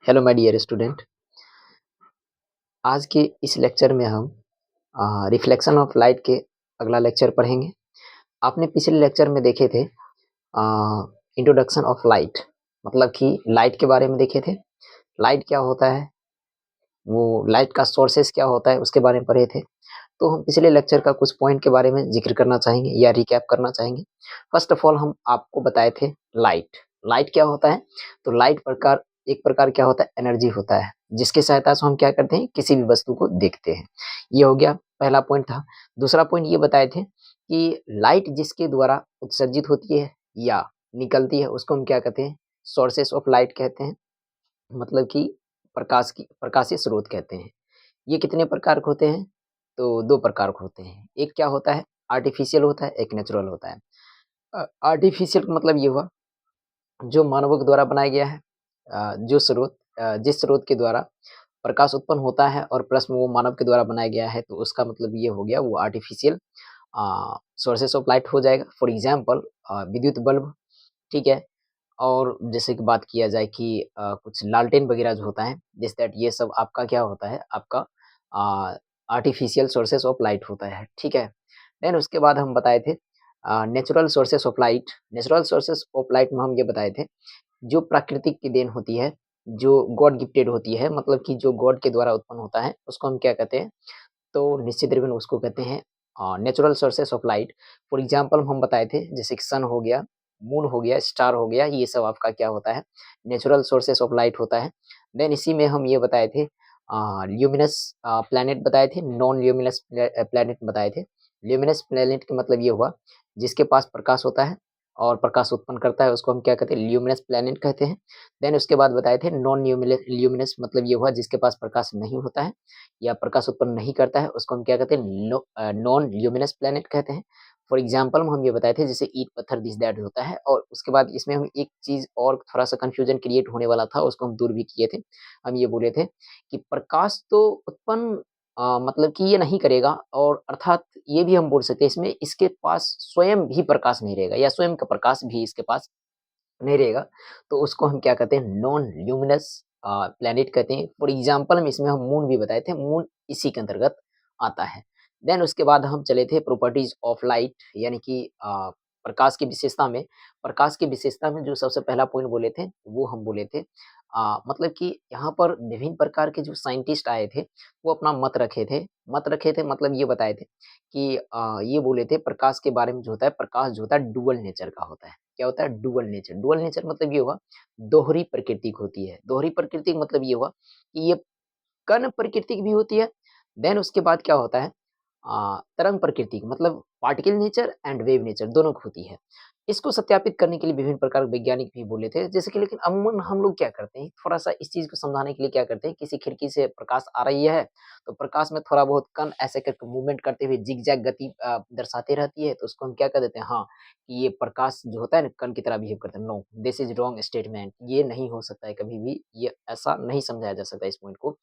Hello my dear student. आज के इस लेक्चर में हम रिफ्लेक्शन ऑफ लाइट के अगला लेक्चर पढ़ेंगे। आपने पिछले लेक्चर में देखे थे इंट्रोडक्शन ऑफ लाइट, मतलब कि लाइट के बारे में देखे थे। लाइट क्या होता है, वो लाइट का सोर्सेस क्या होता है उसके बारे में पढ़े थे। तो हम पिछले लेक्चर का कुछ पॉइंट के बारे में जिक्र करना चाहेंगे या रिकैप करना चाहेंगे। फर्स्ट ऑफ ऑल हम आपको बताए थे लाइट। लाइट क्या होता है? तो लाइट एक प्रकार क्या होता है, एनर्जी होता है, जिसकी सहायता से हम क्या करते हैं, किसी भी वस्तु को देखते हैं। ये हो गया, पहला पॉइंट था। दूसरा पॉइंट ये बताए थे कि लाइट जिसके द्वारा उत्सर्जित होती है या निकलती है उसको हम क्या कहते हैं, सोर्सेस ऑफ लाइट कहते हैं, मतलब कि प्रकाशीय स्रोत कहते हैं। ये कितने प्रकार के होते हैं? तो 2 प्रकार के होते हैं। एक क्या होता है, आर्टिफिशियल होता है, एक नेचुरल होता है। आर्टिफिशियल का मतलब ये हुआ जो मानवों के द्वारा बनाया गया है। जिस स्रोत के द्वारा प्रकाश उत्पन्न होता है और प्लस में वो मानव के द्वारा बनाया गया है, तो उसका मतलब ये हो गया वो आर्टिफिशियल सोर्सेस ऑफ लाइट हो जाएगा। फॉर एग्जाम्पल विद्युत बल्ब, ठीक है। और जैसे कि बात किया जाए कि कुछ लालटेन वगैरह जो होता है, जिस दैट ये सब आपका क्या होता है, आपका आर्टिफिशियल सोर्सेस ऑफ लाइट होता है, ठीक है। देन उसके बाद हम बताए थे natural sources of light. Natural sources of light में हम ये बताए थे जो प्राकृतिक की देन होती है, जो गॉड गिफ्टेड होती है, मतलब कि जो गॉड के द्वारा उत्पन्न होता है, उसको हम क्या कहते हैं, तो निश्चित रूप में उसको कहते हैं natural sources of light. For example हम बताए थे जैसे कि सन हो गया, मून हो गया, स्टार हो गया, ये सब आपका क्या होता है, नेचुरल सोर्सेस ऑफ लाइट होता है। देन इसी में हम ये बताए थे ल्यूमिनस प्लैनेट बताए थे, नॉन ल्यूमिनस प्लैनेट बताए थे। ल्यूमिनस प्लैनेट का मतलब ये हुआ जिसके पास प्रकाश होता है और प्रकाश उत्पन्न करता है, उसको हम क्या कहते हैं, ल्यूमिनस प्लैनेट कहते हैं। देन उसके बाद बताए थे नॉन ल्यूमिनस मतलब ये हुआ जिसके पास प्रकाश नहीं होता है या प्रकाश उत्पन्न नहीं करता है, उसको हम क्या कहते हैं, नॉन ल्यूमिनस प्लैनेट कहते हैं। फॉर एग्जांपल हम ये बताए थे जैसे ईंट पत्थर दिस दैट होता है। और उसके बाद इसमें हम एक चीज़ और थोड़ा सा कंफ्यूजन क्रिएट होने वाला था, उसको हम दूर भी किए थे। हम ये बोले थे कि प्रकाश तो उत्पन्न मतलब कि ये नहीं करेगा, और अर्थात ये भी हम बोल सकते हैं इसमें इसके पास स्वयं भी प्रकाश नहीं रहेगा या स्वयं का प्रकाश भी इसके पास नहीं रहेगा, तो उसको हम क्या कहते हैं, नॉन ल्यूमिनस प्लैनेट कहते हैं। फॉर एग्जांपल हम इसमें हम मून भी बताए थे, मून इसी के अंतर्गत आता है। देन उसके बाद हम चले थे प्रॉपर्टीज ऑफ लाइट, यानी कि प्रकाश की विशेषता में। प्रकाश की विशेषता में जो सबसे पहला पॉइंट बोले थे वो हम बोले थे मतलब कि यहाँ पर विभिन्न प्रकार के जो साइंटिस्ट आए थे वो अपना मत रखे थे मतलब ये बताए थे कि ये बोले थे प्रकाश के बारे में, जो होता है प्रकाश जो होता है डुअल नेचर का होता है। क्या होता है, डुअल नेचर। डुअल नेचर मतलब ये हुआ दोहरी प्रकृति होती है। दोहरी प्रकृति मतलब ये हुआ कि ये कण प्रकृति की भी होती है। देन उसके बाद क्या होता है, तरंग प्रकृति की, मतलब particle nature and wave nature दोनों की होती है। इसको सत्यापित करने के लिए विभिन्न प्रकार के वैज्ञानिक भी बोले थे, जैसे कि लेकिन अमूमन हम लोग क्या करते हैं, थोड़ा-सा इस चीज़ को समझाने के लिए क्या करते हैं, किसी खिड़की से प्रकाश आ रही है, तो प्रकाश में थोड़ा बहुत कण ऐसे करके मूवमेंट करते हुए ज़िगज़ैग गति दर्शाते रहती है, तो उसको हम क्या कर देते हैं, हाँ, कि ये प्रकाश जो होता है ना कण की तरह बिहेव करता है। No, this is wrong statement. ये नहीं हो सकता है कभी भी, ये ऐसा नहीं समझाया जा सकता इस पॉइंट को।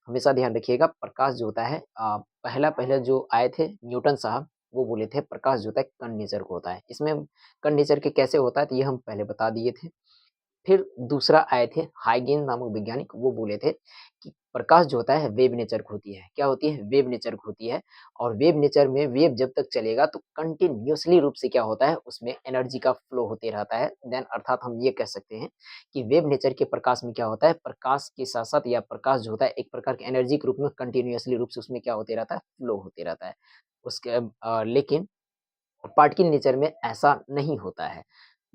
हमेशा ध्यान रखिएगा, प्रकाश जो होता है पहले जो आए थे न्यूटन साहब, वो बोले थे प्रकाश जो होता है कण नेचर को होता है। इसमें कण नेचर के कैसे होता है तो ये हम पहले बता दिए थे। फिर दूसरा आए थे हाइगेन नामक वैज्ञानिक, वो बोले थे कि प्रकाश जो होता है वेव नेचर की होती है। क्या होती है, वेव नेचर की होती है। और वेव नेचर में वेव जब तक चलेगा तो कंटिन्यूअसली रूप से क्या होता है, उसमें एनर्जी का फ्लो होते रहता है। देन अर्थात हम ये कह सकते हैं कि वेव नेचर के प्रकाश में क्या होता है, प्रकाश के साथ-साथ या प्रकाश जो होता है एक प्रकार की एनर्जी के रूप में कंटिन्यूअसली रूप से उसमें क्या होते रहता है, फ्लो होते रहता है। लेकिन पार्टिकल नेचर में ऐसा नहीं होता है।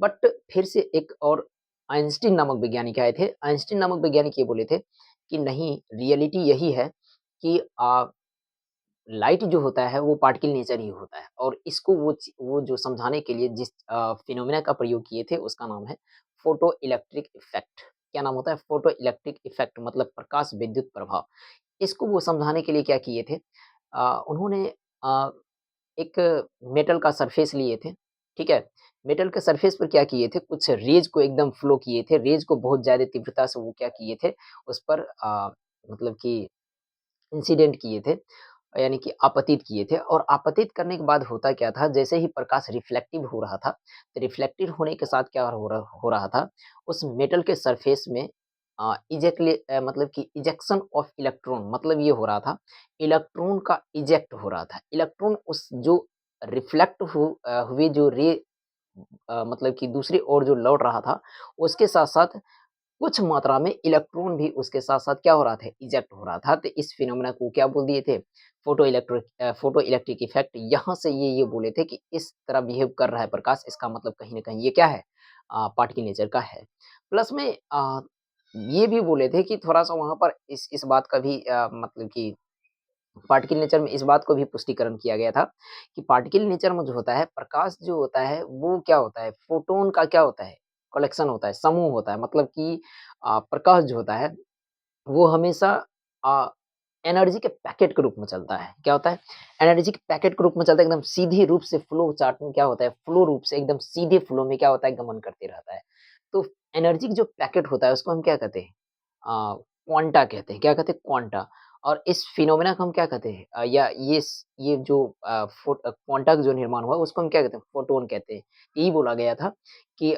बट फिर से एक और आइंस्टीन नामक वैज्ञानिक आए थे। आइंस्टीन नामक वैज्ञानिक ये बोले थे कि नहीं, रियलिटी यही है कि लाइट जो होता है वो पार्टिकल नेचर ही होता है। और इसको वो जो समझाने के लिए जिस फिनोमेना का प्रयोग किए थे उसका नाम है फोटो इलेक्ट्रिक इफेक्ट। क्या नाम होता है, फोटो इलेक्ट्रिक इफेक्ट, मतलब प्रकाश विद्युत प्रभाव। इसको वो समझाने के लिए क्या किए थे, उन्होंने एक मेटल का सरफेस लिए थे, ठीक है? मेटल के सरफेस पर क्या किए थे, कुछ रेज़ को एकदम फ्लो किए थे, रेज़ को बहुत ज़्यादा तीव्रता से वो क्या किए थे, उस पर मतलब कि इंसिडेंट किए थे, यानी कि आपतित किए थे। और आपतित करने के बाद होता क्या था, जैसे ही प्रकाश रिफ्लेक्टिव हो रहा था, तो रिफ्लेक्टेड होने के साथ क्या हो रहा था, उस मेटल के सरफेस में मतलब कि इजेक्शन ऑफ इलेक्ट्रॉन, मतलब ये हो रहा था, इलेक्ट्रॉन का इजेक्ट हो रहा था। इलेक्ट्रॉन उस जो रिफ्लेक्ट हुए जो रे मतलब कि दूसरी ओर जो लौट रहा था, उसके साथ-साथ कुछ मात्रा में इलेक्ट्रॉन भी उसके साथ-साथ क्या हो रहा था, इजेक्ट हो रहा था। तो इस फिनोमेना को क्या बोल दिए थे, फोटो इलेक्ट्रिक इफेक्ट। यहाँ से ये बोले थे कि इस तरह बिहेव कर रहा है प्रकाश, इसका मतलब कहीं न कहीं ये क्या है, पार्टिकल नेचर का है। प्लस में ये भी बोले थे कि थोड़ा-सा वहाँ पर इस बात का भी मतलब कि पार्टिकल नेचर में इस बात को भी पुष्टिकरण किया गया था कि पार्टिकल नेचर में जो होता है, प्रकाश जो होता है, वो क्या होता है, फोटोन का क्या होता है, कलेक्शन होता है, समूह होता है। मतलब कि प्रकाश जो होता है, वो हमेशा अ, एनर्जी के पैकेट के रूप में चलता है। क्या होता है? एनर्जी के पैकेट के रूप में चलता है, एकदम सीधी रूप से फ्लो चार्ट में क्या होता है, फ्लो रूप से एकदम सीधे फ्लो में क्या होता है, गमन करते रहता है। तो एनर्जी का जो पैकेट होता है, उसको हम क्या कहते हैं? क्वांटा कहते हैं। क्या कहते हैं? क्वांटा। और इस फिनोमेना को हम क्या कहते हैं? या ये जो क्वांटा का जो निर्माण हुआ, उसको हम क्या कहते हैं? फोटोन कहते हैं। यही बोला गया था कि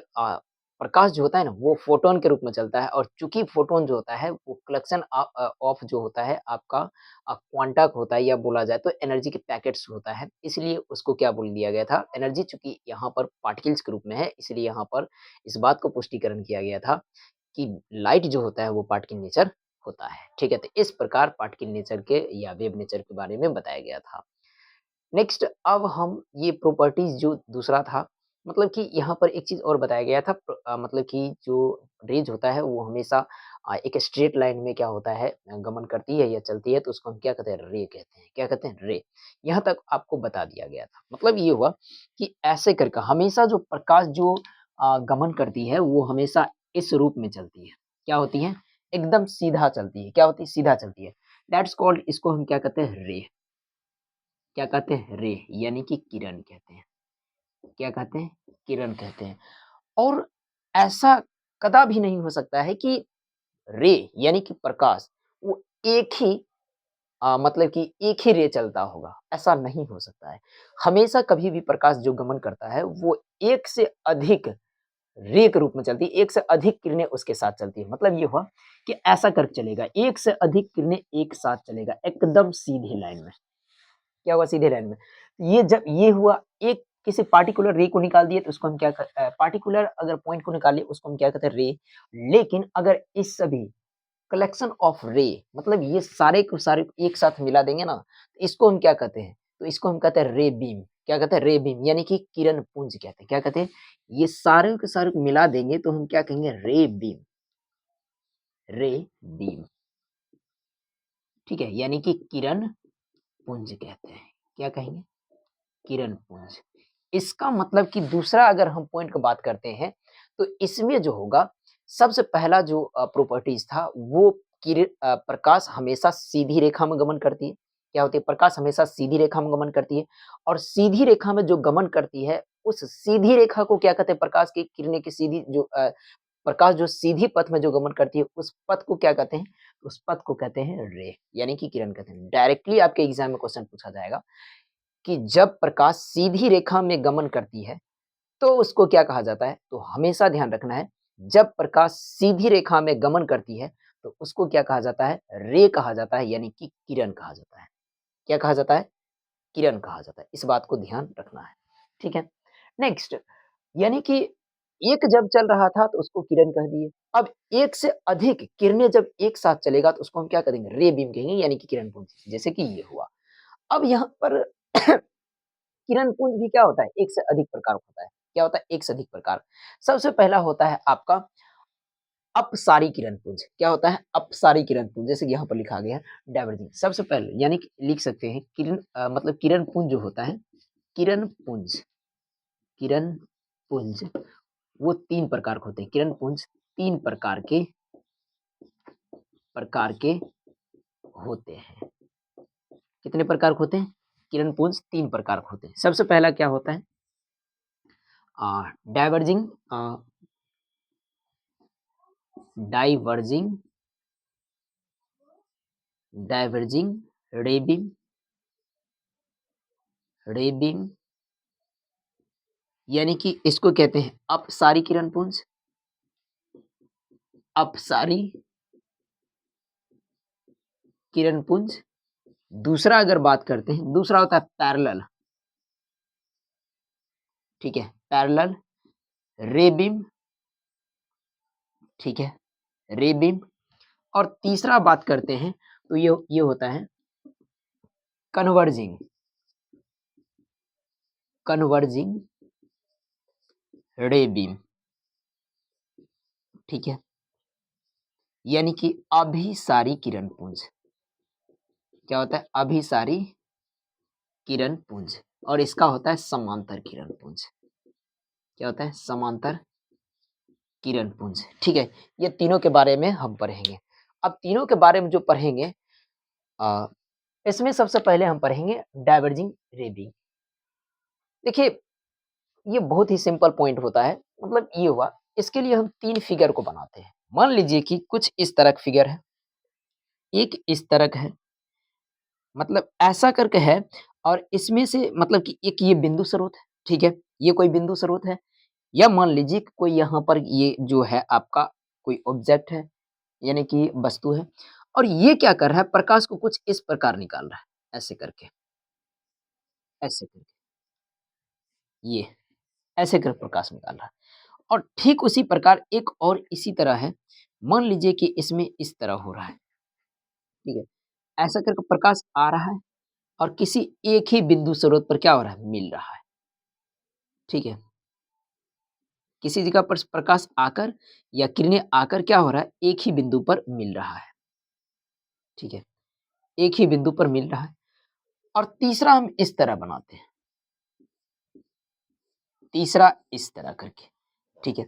प्रकाश जो होता है ना, वो फोटोन के रूप में चलता है, और चूँकि फोटोन जो होता है, वो कलेक्शन ऑफ जो होता है आपका क्वांटा का होता है, या बोला जाए तो एनर्जी के पैकेट्स होता है, इसलिए उसको क्या बोल दिया गया था, एनर्जी। चूँकि यहाँ पर पार्टिकल्स के रूप में है, इसलिए यहाँ पर इस बात को पुष्टिकरण किया गया था कि लाइट जो होता है, वो पार्टिकल नेचर होता है। ठीक है? तो इस प्रकार पार्टिकल नेचर के या वेव नेचर के बारे में बताया गया था। नेक्स्ट, अब हम ये प्रॉपर्टीज़ जो दूसरा था, मतलब कि यहाँ पर एक चीज़ और बताया गया था, मतलब कि जो रेज़ होता है, वो हमेशा एक स्ट्रेट लाइन में क्या होता है, गमन करती है या चलती है, तो उसको हम क्या कहते हैं, रे कहते हैं। क्या कहते हैं? रे। यहाँ तक आपको बता दिया गया था। मतलब ये हुआ कि ऐसे करके हमेशा जो प्रकाश जो गमन करती है, वो हमेशा इस रूप में चलती है। क्या होती है? एकदम सीधा चलती है। क्या होती है? सीधा चलती है। दैट्स कॉल्ड, इसको हम क्या कहते हैं, रे। क्या कहते हैं? रे, यानी कि किरण कहते हैं। क्या कहते हैं? किरण कहते हैं। और ऐसा कदा भी नहीं हो सकता है कि रे यानी कि प्रकाश, वो एक ही मतलब कि एक ही रे चलता होगा, ऐसा नहीं हो सकता है। हमेशा कभी भी प्रकाश जो गमन करता है, वो एक से अधिक रे के रूप में चलती है, एक से अधिक किरणें उसके साथ चलती है। मतलब ये हुआ कि ऐसा करके चलेगा, एक से अधिक किरणें एक साथ चलेगा, एकदम सीधी लाइन में। क्या हुआ? सीधे लाइन में। ये जब ये हुआ, एक किसी पार्टिकुलर रे को निकाल दिए, तो उसको हम पार्टिकुलर अगर पॉइंट को निकालिए, उसको हम क्या कहते हैं? रे। लेकिन अगर इस सभी कलेक्शन ऑफ रे, मतलब ये सारे को सारे एक साथ मिला देंगे ना, तो इसको हम क्या कहते हैं? तो इसको हम कहते हैं रे बीम। क्या कहते हैं? रे बीम, यानी कि किरण पुंज कहते हैं। क्या कहते हैं? ये सारे के सारे को मिला देंगे, तो हम क्या कहेंगे? रे बीम। रे बीम। ठीक है? यानी कि किरण पुंज कहते हैं। क्या कहेंगे? किरण पुंज। इसका मतलब कि दूसरा अगर हम पॉइंट की बात करते हैं, तो इसमें जो होगा, सबसे पहला जो प्रॉपर्टीज़ था, वो प्रकाश हमेशा सीधी रेखा में गमन करती है। क्या होती है? प्रकाश हमेशा सीधी रेखा में गमन करती है, और सीधी रेखा में जो गमन करती है, उस सीधी रेखा को क्या कहते हैं? प्रकाश की किरणें की सीधी जो प्रकाश जो सीधी पथ में जो गमन करती है, उस पथ को क्या कहते हैं? उस पथ को कहते हैं रे, यानी कि किरण कहते हैं। डायरेक्टली आपके एग्ज़ाम में क्वेश्चन पूछा जाएगा कि जब प्रकाश सीधी रेखा में गमन करती है, तो उसको क्या कहा जाता है? तो हमेशा ध्यान रखना है, जब प्रकाश सीधी रेखा में गमन करती है, तो उसको क्या कहा जाता है? रे कहा जाता है, यानी कि किरण कहा जाता है। क्या कहा जाता है? किरण कहा जाता है। इस बात को ध्यान रखना है। ठीक है? नेक्स्ट, यानी कि एक जब चल रहा था, तो उसको किरण कह दिए। अब एक से अधिक किरणें जब एक साथ चलेगा, तो उसको हम क्या कहेंगे? रे बीम कहेंगे, यानी कि किरण पुंज। जैसे कि ये हुआ। अब यहाँ पर किरण पुंज भी क्या होता है? एक से अधिक प्रकार का होता है। क्या होता है? एक से अधिक प्रकार। सबसे पहला होता है आपका अपसारी किरण पुंज। क्या होता है? अपसारी किरण पुंज, जैसे कि यहाँ पर लिखा गया है, डाइवर्जिंग। सबसे पहले यानी कि लिख सकते हैं मतलब किरण पुंज जो होता है, किरण पुंज, किरण पुंज, वो 3 प्रकार के होते हैं। किरण पुंज 3 प्रकार के होते हैं। कितने प्रकार के होते हैं? किरण पुंज 3 प्रकार के होते हैं। सबसे पहला क्या होता है? डाइवर्जिंग डाइवर्जिंग डाइवर्जिंग रे बीम, रे बीम, यानी कि इसको कहते हैं अपसारी किरण पुंज, अपसारी किरणपुंज। दूसरा अगर बात करते हैं, दूसरा होता है पैरेलल, ठीक है, पैरेलल रे बीम, ठीक है, रे बीम। और तीसरा बात करते हैं तो ये होता है कन्वर्जिंग, कन्वर्जिंग रे बीम, ठीक है, यानी कि अभिसारी किरणपुंज। क्या होता है? अभिसारी किरणपुंज। और इसका होता है समांतर किरणपुंज। क्या होता है? समांतर किरणपुंज, ठीक है। ये तीनों के बारे में हम पढ़ेंगे। अब तीनों के बारे में जो पढ़ेंगे, इसमें सबसे पहले हम पढ़ेंगे डाइवर्जिंग रे बीम। देखिए, ये बहुत ही सिंपल पॉइंट होता है। मतलब ये हुआ, इसके लिए हम 3 फिगर को बनाते हैं। मान लीजिए कि कुछ इस तरह का फिगर है, एक इस तरह का है, मतलब ऐसा करके है, और इसमें से मतलब कि एक ये बिंदु स्रोत है, ठीक है, ये कोई बिंदु स्रोत है। या मान लीजिए कि कोई यहाँ पर ये जो है आपका कोई ऑब्जेक्ट है, यानी कि वस्तु है, और ये क्या कर रहा है, प्रकाश को कुछ इस प्रकार निकाल रहा है, ऐसे करके, ऐसे करके, ये ऐसे कर प्रकाश निकाल रहा है। और ठीक उसी प्रकार एक और इसी तरह है, मान लीजिए कि इसमें इस तरह हो रहा है, ठीक है, ऐसा करके प्रकाश आ रहा है और किसी एक ही बिंदु स्रोत पर क्या हो रहा है, मिल रहा है, ठीक है। किसी जगह पर प्रकाश आकर या किरणें आकर क्या हो रहा है, एक ही बिंदु पर मिल रहा है, ठीक है, एक ही बिंदु पर मिल रहा है। और तीसरा हम इस तरह बनाते हैं, तीसरा इस तरह करके, ठीक है।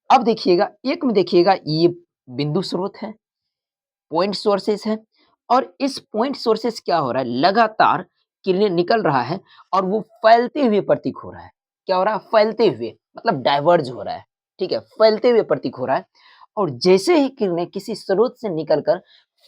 अब देखिएगा, एक में देखिएगा ये बिंदु स्रोत है, पॉइंट सोर्सेस है, और इस पॉइंट सोर्सेस क्या हो रहा है, लगातार किरणें निकल रहा है और वो फैलते हुए प्रतीक हो रहा है। क्या हो रहा है? फैलते हुए, मतलब डाइवर्ज हो रहा है, ठीक है, फैलते हुए प्रतीक हो रहा है। और जैसे ही किरणें किसी स्रोत से निकलकर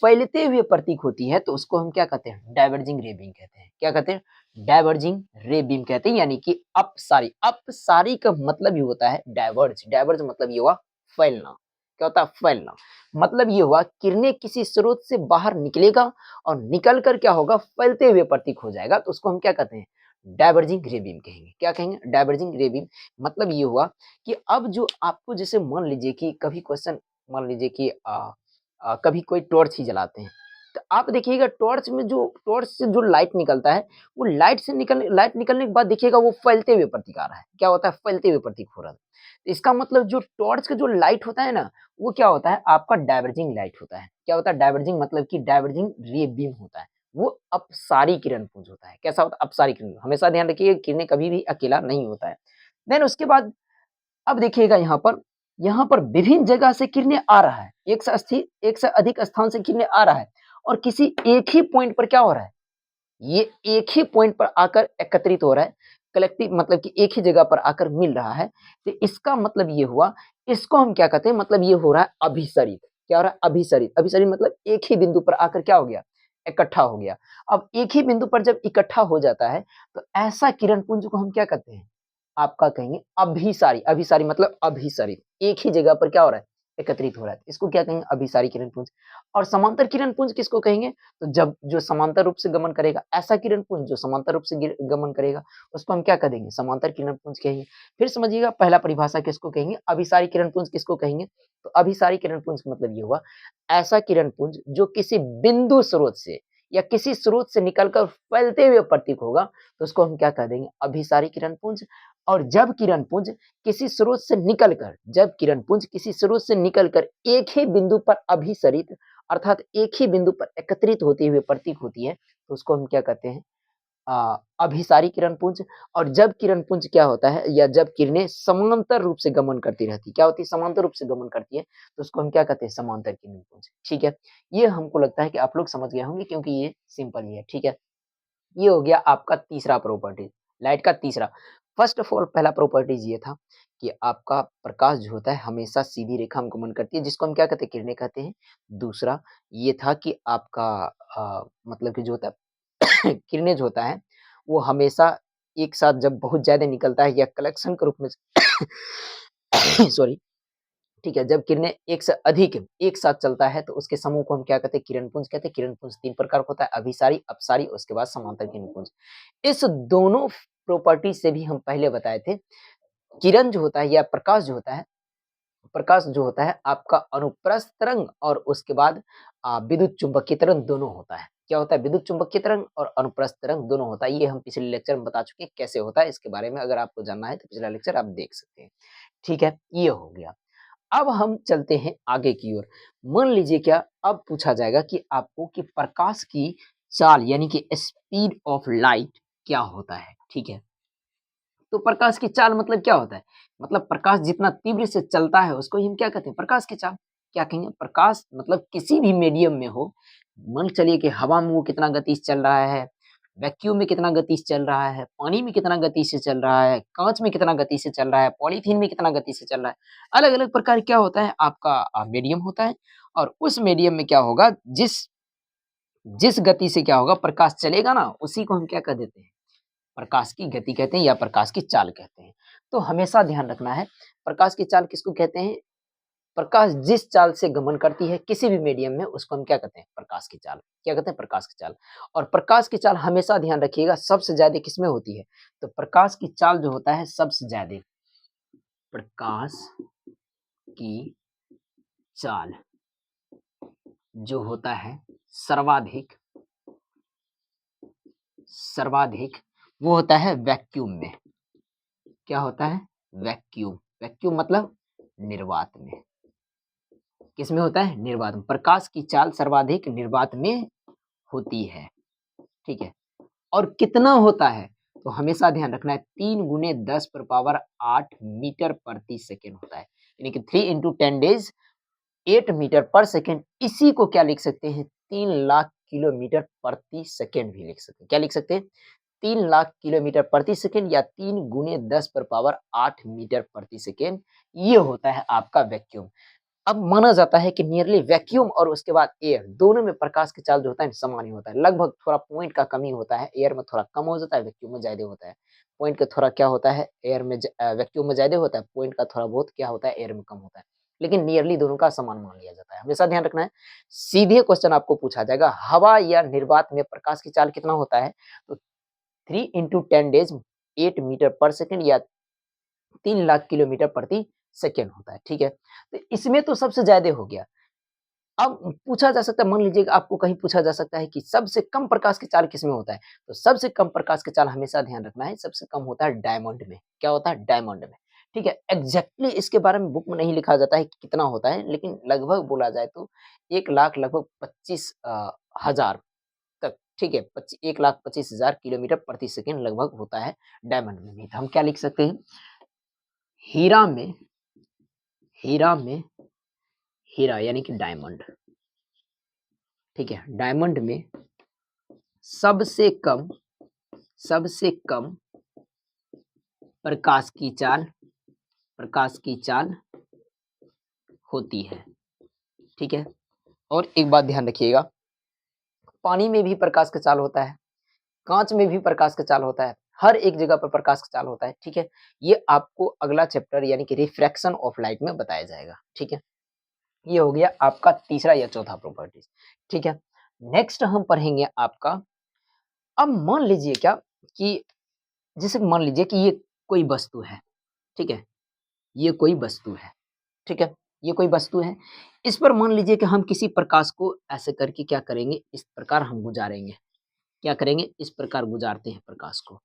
फैलते हुए प्रतीक होती है, तो उसको हम क्या कहते हैं, डाइवर्जिंग रे बीम कहते हैं। क्या कहते हैं? डाइवर्जिंग रे बीम कहते हैं, यानी कि अपसारी। अपसारी का मतलब ये होता है डाइवर्ज। डाइवर्ज मतलब ये हुआ फैलना। क्या होता है? फैलना। मतलब ये हुआ, किरणें किसी स्रोत से बाहर निकलेगा और निकल कर क्या होगा, फैलते हुए प्रतीक हो जाएगा, तो उसको हम क्या कहते हैं, डाइवर्जिंग रे बीम कहेंगे। क्या कहेंगे? डाइवर्जिंग रे बीम। मतलब ये हुआ कि अब जो आपको, जैसे मान लीजिए कि कभी क्वेश्चन, मान लीजिए कि कभी कोई टॉर्च ही जलाते हैं, तो आप देखिएगा टॉर्च में जो, टॉर्च से जो लाइट निकलता है, वो लाइट निकलने के बाद देखिएगा वो फैलते हुए प्रतीक आ रहा है। क्या होता है? फैलते हुए प्रतीक हो रहा है। तो इसका मतलब जो टॉर्च का जो लाइट होता है ना, वो क्या होता है, आपका डाइवर्जिंग लाइट होता है। क्या होता है? डाइवर्जिंग मतलब कि डाइवर्जिंग रे बीम होता है। वो अपसारी किरण पुंज होता है। कैसा होता है? अपसारी किरण। हमेशा ध्यान रखिए, किरणें कभी भी अकेला नहीं होता है। देन उसके बाद अब देखिएगा यहाँ पर विभिन्न जगह से किरणें आ रहा है। एक से अधिक स्थान से किरणें आ रहा है, और किसी एक ही पॉइंट पर क्या हो रहा है, ये एक ही पॉइंट पर आकर एकत्रित हो रहा है। कलेक्टिव मतलब कि एक ही जगह पर आकर मिल रहा है। तो इसका मतलब ये हुआ, इसको हम क्या कहते हैं, मतलब ये हो रहा है अभिसरित। क्या हो रहा है? अभिसरित। अभिसरित मतलब एक ही बिंदु पर आकर क्या हो गया, इकट्ठा हो गया। अब एक ही बिंदु पर जब इकट्ठा हो जाता है, तो ऐसा किरण पुंज को हम क्या कहते हैं, आपका कहेंगे अभिसारी। अभिसारी मतलब अभिसरित, एक ही जगह पर क्या हो रहा है, एकत्रित हो रहा है। इसको क्या कहेंगे? अभिसारी किरण पुंज। और समांतर किरण पुंज किसको कहेंगे? तो जब जो समांतर रूप से गमन करेगा, ऐसा किरण पुंज जो समांतर रूप से गमन करेगा, उसको हम क्या कह देंगे? समांतर किरण पुंज कहेंगे। फिर समझिएगा, पहला परिभाषा किसको कहेंगे, अभिसारी किरण पुंज किसको कहेंगे? तो अभिसारी किरण पुंज का मतलब ये हुआ, ऐसा किरण पुंज जो किसी बिंदु स्रोत से या किसी स्रोत से निकलकर फैलते हुए प्रतीक होगा, तो उसको हम क्या कह देंगे? अभिसारी किरण पुंज। और जब किरण पुंज किसी स्रोत से निकलकर, जब किरण पुंज किसी स्रोत से निकलकर एक ही बिंदु पर अभिसरित, अर्थात एक ही बिंदु पर एकत्रित होते हुए प्रतीक होती है, तो उसको हम क्या कहते हैं, अभिसारी किरण पुंज। और जब किरण पुंज क्या होता है, या जब किरणें समांतर रूप से गमन करती रहती है, क्या होती है, समांतर रूप से गमन करती है, तो उसको हम क्या कहते हैं, समांतर किरण पुंज। ठीक है, ये हमको लगता है कि आप लोग समझ गए होंगे, क्योंकि ये सिंपल ही है। ठीक है, ये हो गया आपका तीसरा प्रॉपर्टी, लाइट का तीसरा। फर्स्ट ऑफ ऑल, पहला प्रॉपर्टीज ये था कि आपका प्रकाश जो होता है हमेशा सीधी रेखा में गमन करती है, जिसको हम क्या कहते हैं, किरणें कहते हैं। दूसरा ये था कि आपका मतलब कि जो होता है किरणें जो होता है, वो हमेशा एक साथ जब बहुत ज्यादा निकलता है या कलेक्शन के रूप में सॉरी, ठीक है, जब किरणें एक से अधिक एक साथ चलता है तो उसके समूह को हम क्या कहते हैं? किरणपुंज कहते हैं। किरणपुंज 3 प्रकार का होता है, अभिसारी, अपसारी, उसके बाद समांतर किरणपुंज। इस दोनों प्रॉपर्टी से भी हम पहले बताए थे, किरण जो होता है या प्रकाश जो होता है आपका अनुप्रस्थ तरंग और उसके बाद विद्युत चुंबकीय तरंग दोनों होता है। क्या होता है? विद्युत चुंबकीय तरंग और अनुप्रस्थ तरंग दोनों होता है। ये हम पिछले लेक्चर में बता चुके हैं कैसे होता है। इसके बारे में अगर आपको जानना है तो पिछला लेक्चर आप देख सकते हैं। ठीक है, ये हो गया। अब हम चलते हैं आगे की ओर। मान लीजिए क्या अब पूछा जाएगा कि आपको कि प्रकाश की चाल यानी कि स्पीड ऑफ लाइट क्या होता है? ठीक है। तो प्रकाश की चाल मतलब क्या होता है? मतलब प्रकाश जितना तीव्र से चलता है उसको ही हम क्या कहते हैं? प्रकाश की चाल। क्या कहेंगे? प्रकाश मतलब किसी भी मीडियम में हो, मान चलिए कि हवा में वो कितना गति से चल रहा है, वैक्यूम में कितना गति से चल रहा है, पानी में कितना गति से चल रहा है, काँच में कितना गति से चल रहा है, पॉलीथीन में कितना गति से चल रहा है। अलग-अलग प्रकार क्या होता है आपका मीडियम होता है और उस मीडियम में क्या होगा जिस जिस गति से क्या होगा प्रकाश चलेगा ना, उसी को हम क्या कह देते हैं? प्रकाश की गति कहते हैं या प्रकाश की चाल कहते हैं। तो हमेशा ध्यान रखना है, प्रकाश की चाल किसको कहते हैं? प्रकाश जिस चाल से गमन करती है किसी भी मीडियम में उसको हम क्या कहते हैं? प्रकाश की चाल। क्या कहते हैं? प्रकाश की चाल। और प्रकाश की चाल हमेशा ध्यान रखिएगा सबसे ज़्यादा किसमें होती है? तो प्रकाश की चाल जो होता है सबसे ज़्यादा प्रकाश की चाल जो होता है सर्वाधिक सर्वाधिक वो होता है वैक्यूम में। क्या होता है? वैक्यूम। वैक्यूम मतलब निर्वात में। किसमें होता है? निर्वात में। प्रकाश की चाल सर्वाधिक निर्वात में होती है। ठीक है। और कितना होता है? तो हमेशा ध्यान रखना है 3 गुने 10 पर पावर 8 मीटर प्रति सेकंड होता है। यानी कि 3 into 10 डेज 8 मीटर पर सेकंड। इसी को क्या लिख सकते हैं? 3 लाख किलोमीटर प्रति सेकंड भी लिख सकते हैं। क्या लिख सकते हैं? 3 लाख किलोमीटर प्रति सेकंड या 3 गुने 10 पर पावर 8 मीटर प्रति सेकंड। ये होता है आपका वैक्यूम। अब माना जाता है कि नियरली वैक्यूम और उसके बाद एयर दोनों में प्रकाश की चाल जो होता है समान ही होता है। लगभग थोड़ा पॉइंट का कमी होता है, एयर में थोड़ा कम हो जाता है, वैक्यूम में ज़्यादा होता है। पॉइंट का थोड़ा क्या होता है एयर में वैक्यूम में ज़्यादा होता है, पॉइंट का थोड़ा बहुत क्या होता है एयर में कम होता है। लेकिन नियरली दोनों का समान मान लिया जाता है। हमेशा ध्यान रखना है। सीधे क्वेश्चन आपको पूछा जाएगा हवा या निर्वात में प्रकाश की चाल कितना होता है? तो 3 into 10 डेज 8 मीटर पर सेकंड या 3 लाख किलोमीटर प्रति सेकंड होता है। ठीक है। तो इसमें तो सबसे ज़्यादा हो गया। अब पूछा जा सकता है मान लीजिए कि आपको कहीं पूछा जा सकता है कि सबसे कम प्रकाश की चाल किसमें होता है? तो सबसे कम प्रकाश की चाल हमेशा ध्यान रखना है, सबसे कम होता है डायमंड में। क्या होता है? डायमंड में। ठीक है, एग्ज़ैक्टली इसके बारे में बुक में नहीं लिखा जाता है कि कितना होता है, लेकिन लगभग बोला जाए तो 1 लाख लगभग 25 हज़ार तक, ठीक है, 1,25,000 किलोमीटर प्रति सेकंड लगभग होता है डायमंड में भी। तो हम क्या लिख सकते हैं? हीरा में हीरा में हीरा यानी कि डायमंड, ठीक है, डायमंड में सबसे कम सबसे कम प्रकाश की चाल प्रकाश की चाल होती है। ठीक है। और एक बात ध्यान रखिएगा, पानी में भी प्रकाश का चाल होता है, कांच में भी प्रकाश का चाल होता है, हर एक जगह पर प्रकाश का चाल होता है। ठीक है। ये आपको अगला चैप्टर यानी कि रिफ्रैक्शन ऑफ लाइट में बताया जाएगा। ठीक है। ये हो गया आपका तीसरा या चौथा प्रॉपर्टीज। ठीक है। नेक्स्ट हम पढ़ेंगे आपका, अब मान लीजिए क्या कि जैसे मान लीजिए कि ये कोई वस्तु है। ठीक है। ये कोई वस्तु है। ठीक है। ये कोई वस्तु है। इस पर मान लीजिए कि हम किसी प्रकाश को ऐसे करके क्या करेंगे, इस प्रकार हम गुजारेंगे। क्या करेंगे? इस प्रकार गुजारते हैं प्रकाश को।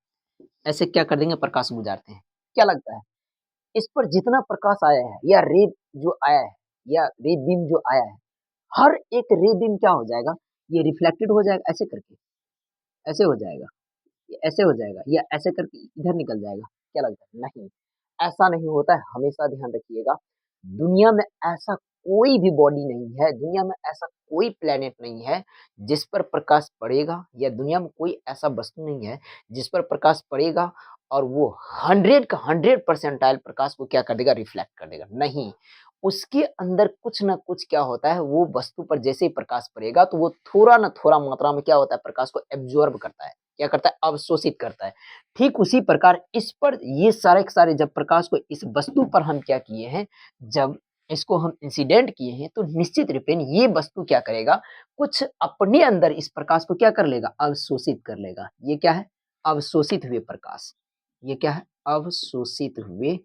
ऐसे क्या कर देंगे? प्रकाश गुजारते हैं। क्या लगता है? इस पर जितना प्रकाश आया है या रे जो आया है या रे बीम जो आया है, हर एक रे बीम क्या हो जाएगा? ये रिफ्लेक्टेड हो जाएगा ऐसे करके, ऐसे हो जाएगा, ये ऐसे हो जाएगा या ऐसे करके इधर निकल जाएगा। क्या लगता है? नहीं, ऐसा नहीं होता है। हमेशा ध्यान रखिएगा, दुनिया में ऐसा कोई भी बॉडी नहीं है, दुनिया में ऐसा कोई प्लेनेट नहीं है जिस पर प्रकाश पड़ेगा या दुनिया में कोई ऐसा वस्तु नहीं है जिस पर प्रकाश पड़ेगा और वो 100 का 100 परसेंटाइल प्रकाश को क्या कर देगा? रिफ्लेक्ट कर देगा। नहीं, उसके अंदर कुछ ना कुछ क्या होता है, वो वस्तु पर जैसे ही प्रकाश पड़ेगा तो वो थोड़ा ना थोड़ा मात्रा में क्या होता है? प्रकाश को एब्जॉर्ब करता है। क्या करता है? अवशोषित करता है। ठीक उसी प्रकार इस पर ये सारे के सारे जब प्रकाश को इस वस्तु पर हम क्या किए हैं, जब इसको हम इंसिडेंट किए हैं, तो निश्चित रूपेण ये वस्तु क्या करेगा, कुछ अपने अंदर इस प्रकाश को क्या कर लेगा, अवशोषित कर लेगा। ये क्या है, अवशोषित हुए प्रकाश। ये क्या है, अवशोषित हुए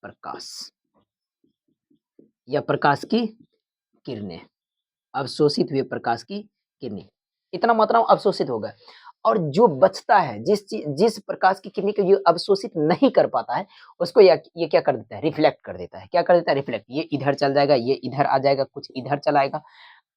प्रकाश या प्रकाश की किरणें, अवशोषित हुए प्रकाश की किरणें। इतना मात्रा में अवशोषित होगा, और जो बचता है, जिस प्रकाश की किरणें को ये अवशोषित नहीं कर पाता है, उसको ये क्या कर देता है, रिफ्लेक्ट कर देता है। क्या कर देता है, रिफ्लेक्ट। ये इधर चल जाएगा, ये इधर आ जाएगा, कुछ इधर चलाएगा,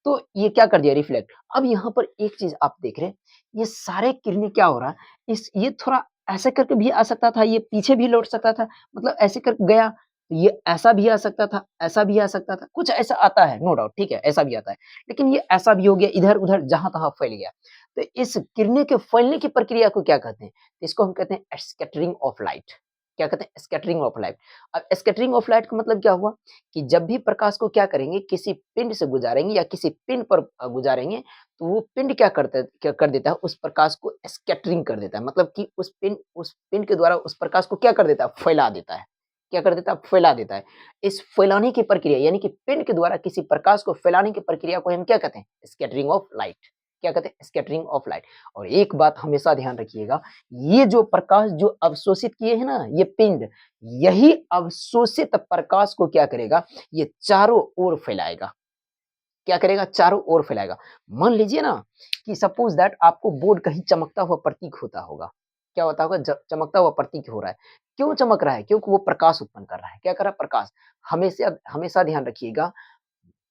तो ये क्या कर दिया, रिफ्लेक्ट। अब यहाँ पर एक चीज आप देख रहे हैं, ये सारे किरणें क्या हो रहा है, इस ये थोड़ा ऐसे करके भी आ सकता था, ये पीछे भी लौट सकता था, मतलब ऐसे करके गया, तो ये ऐसा भी आ सकता था, ऐसा भी आ सकता था, कुछ ऐसा आता है, नो डाउट, ठीक है, ऐसा भी आता है, लेकिन ये ऐसा भी हो गया, इधर उधर जहां तहां फैल गया। तो इस किरणें के फैलने की प्रक्रिया को क्या कहते हैं, इसको हम कहते हैं स्कैटरिंग ऑफ लाइट। क्या कहते हैं, स्कैटरिंग ऑफ लाइट। अब स्कैटरिंग ऑफ लाइट का मतलब क्या हुआ, कि जब भी प्रकाश को क्या करेंगे, किसी पिंड से गुजारेंगे या किसी पिन पर गुजारेंगे, तो वो पिंड क्या कर देता है, उस प्रकाश को स्कैटरिंग कर देता है, मतलब कि उस पिंड के द्वारा उस प्रकाश को क्या कर देता है, फैला देता है। क्या कर देता है, फैला देता है। इस फैलाने की प्रक्रिया, यानी कि पिंड के द्वारा किसी प्रकाश को फैलाने की प्रक्रिया को हम क्या कहते हैं, स्कैटरिंग ऑफ लाइट। क्या कहते हैं, स्कैटरिंग ऑफ लाइट। और एक बात हमेशा ध्यान रखिएगा, ये जो प्रकाश जो अवशोषित किए हैं ना ये पिंड, यही अवशोषित प्रकाश को क्या करेगा, ये चारों ओर फैलाएगा। क्या करेगा, चारों ओर फैलाएगा। मान लीजिए ना कि सपोज दैट आपको बोर्ड कहीं चमकता हुआ प्रतीक होता होगा। क्या होता होगा, चमकता हुआ प्रतीक हो रहा है। क्यों चमक रहा है, क्योंकि वो प्रकाश उत्पन्न कर रहा है। क्या कर रहा है, प्रकाश। हमेशा हमेशा ध्यान रखिएगा,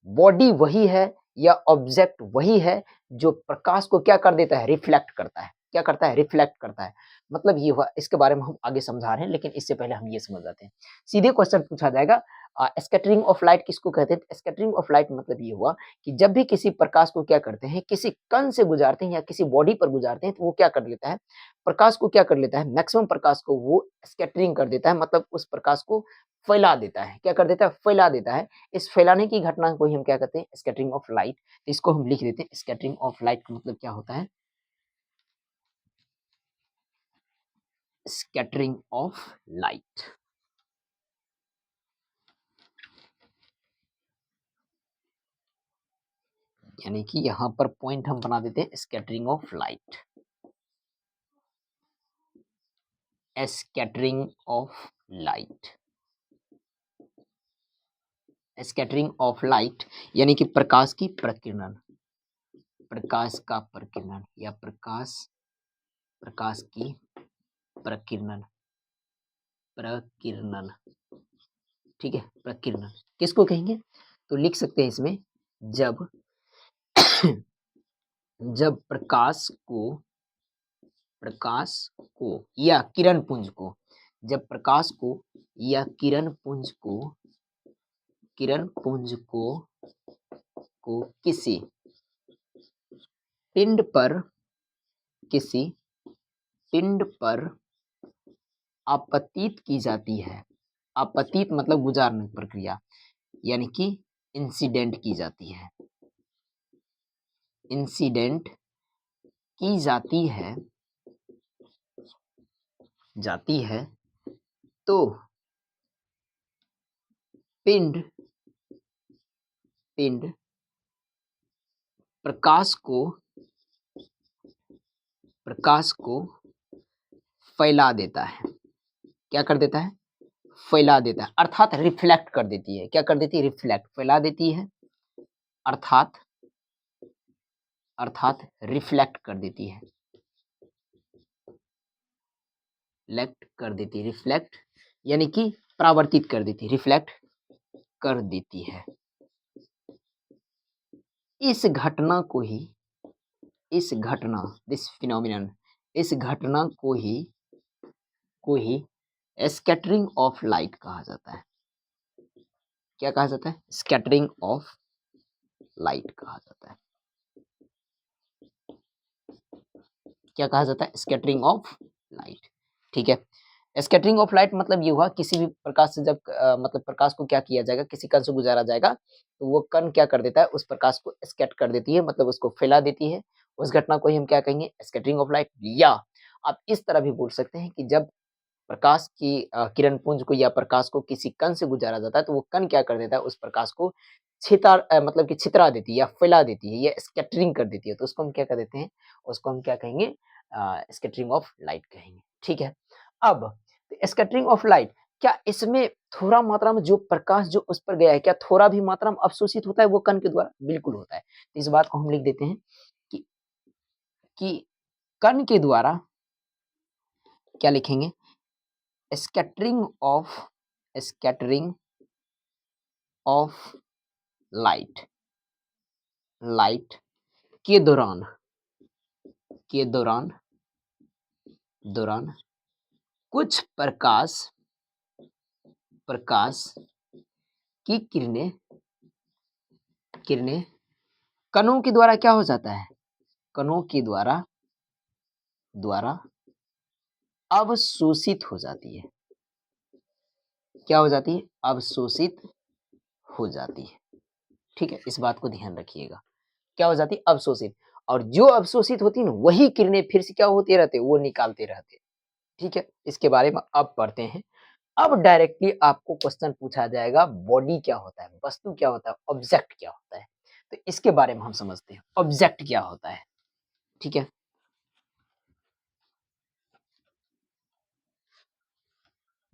बॉडी वही है या ऑब्जेक्ट वही है जो प्रकाश को क्या कर देता है, रिफ्लेक्ट करता है। क्या करता है, रिफ्लेक्ट करता है। मतलब ये हुआ, इसके बारे में हम आगे समझा रहे हैं, लेकिन इससे पहले हम ये समझ जाते हैं। सीधे क्वेश्चन पूछा जाएगा, स्कैटरिंग ऑफ लाइट किसको कहते हैं। स्कैटरिंग ऑफ लाइट मतलब ये हुआ कि जब भी किसी प्रकाश को क्या करते हैं, किसी कण से गुजारते हैं या किसी बॉडी पर गुजारते हैं, तो वो क्या कर लेता है, प्रकाश को क्या कर लेता है, मैक्सिमम प्रकाश को वो स्कैटरिंग कर देता है, मतलब उस प्रकाश को फैला देता है। क्या कर देता है, फैला देता है। इस फैलाने की घटना को ही हम क्या कहते हैं, स्कैटरिंग ऑफ लाइट। इसको हम लिख देते हैं, स्कैटरिंग ऑफ लाइट का मतलब क्या होता है, स्कैटरिंग ऑफ लाइट। यानी कि यहां पर पॉइंट हम बना देते हैं, scattering of light. Scattering of light, scattering of light यानी कि प्रकाश की प्रकीर्णन, प्रकाश का प्रकीर्णन या प्रकाश की प्रकीर्णन, प्रकीर्णन। ठीक है, प्रकीर्णन किसको कहेंगे, तो लिख सकते हैं इसमें, जब जब प्रकाश को या किरण पुंज को, जब प्रकाश को या किरण पुंज को पिंड पर किसी पिंड पर आपतित की जाती है। आपतित मतलब गुजारने की प्रक्रिया, यानी कि इंसिडेंट की जाती है, इंसिडेंट की जाती है, तो पिंड प्रकाश को फैला देता है। क्या कर देता है, फैला देता है, अर्थात रिफ्लेक्ट कर देती है। क्या कर देती है, रिफ्लेक्ट, फैला देती है, अर्थात रिफ्लेक्ट कर देती है, रिफ्लेक्ट यानी कि परावर्तित कर देती है, रिफ्लेक्ट कर देती है। इस घटना दिस फिनोमिनन, इस घटना को ही स्कैटरिंग ऑफ लाइट कहा जाता है। क्या कहा जाता है, स्कैटरिंग ऑफ लाइट कहा जाता है। क्या कहा जाता है, स्कैटरिंग ऑफ लाइट। ठीक है, स्कैटरिंग ऑफ लाइट मतलब ये हुआ, किसी भी प्रकाश से जब मतलब प्रकाश को क्या किया जाएगा, किसी कण से गुजारा जाएगा, तो वो कण क्या कर देता है, उस प्रकाश को स्कैट कर देती है, मतलब उसको फैला देती है। उस घटना को ही हम क्या कहेंगे, स्कैटरिंग ऑफ लाइट। या आप इस तरह भी बोल सकते हैं कि जब प्रकाश की किरण पुंज को या प्रकाश को किसी कण से गुजारा जाता है, तो वो कण क्या कर देता है, उस प्रकाश को मतलब कि छितरा देती है या फैला देती है या स्कैटरिंग कर देती है, तो उसको हम क्या कर देते हैं, उसको हम क्या कहेंगे, स्कैटरिंग ऑफ लाइट कहेंगे, ठीक है। अब स्कैटरिंग ऑफ लाइट, क्या इसमें थोड़ा मात्रा में जो प्रकाश जो उस पर गया है, क्या थोड़ा भी मात्रा में अवशोषित होता है वो कण के द्वारा? बिल्कुल होता है। तो इस बात को हम लिख देते हैं कि कि कण के द्वारा क्या लिखेंगे, scattering of scattering of light, light के दौरान, के दौरान दौरान कुछ प्रकाश, प्रकाश की किरणें, किरणें कणों के द्वारा क्या हो जाता है, कणों के द्वारा, द्वारा अवशोषित हो जाती है। क्या हो जाती है, अवशोषित हो जाती है, ठीक है। इस बात को ध्यान रखिएगा, क्या हो जाती है, अवशोषित। और जो अवशोषित होती है ना, वही किरणें फिर से क्या होते रहते, वो निकालते रहते, ठीक है। इसके बारे में अब पढ़ते हैं। अब डायरेक्टली आपको क्वेश्चन पूछा जाएगा, बॉडी क्या होता है, वस्तु क्या होता है, ऑब्जेक्ट क्या होता है। तो इसके बारे में हम समझते हैं, ऑब्जेक्ट क्या होता है, ठीक है।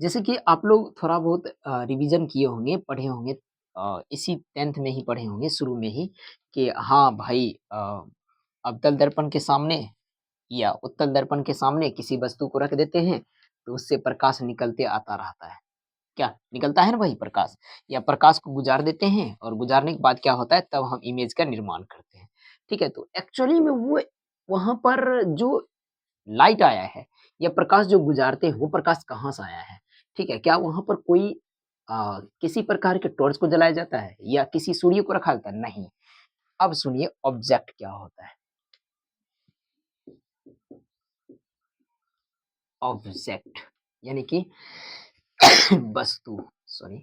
जैसे कि आप लोग थोड़ा बहुत रिवीजन किए होंगे, पढ़े होंगे, इसी 10th में ही पढ़े होंगे शुरू में ही, कि हाँ भाई, अवतल दर्पण के सामने या उत्तल दर्पण के सामने किसी वस्तु को रख देते हैं, तो उससे प्रकाश निकलते आता रहता है। क्या निकलता है ना, वही प्रकाश, या प्रकाश को गुजार देते हैं और गुजारने के बाद क्या होता है, तब हम इमेज का निर्माण करते हैं, ठीक है। तो एक्चुअली में वो वहां पर जो लाइट आया है या प्रकाश जो गुजारते हैं, वो प्रकाश कहाँ से आया है, ठीक है। क्या वहां पर कोई किसी प्रकार के टॉर्च को जलाया जाता है या किसी सूर्य को रखा जाता है? नहीं। अब सुनिए, ऑब्जेक्ट क्या होता है। ऑब्जेक्ट यानी कि वस्तु, सॉरी,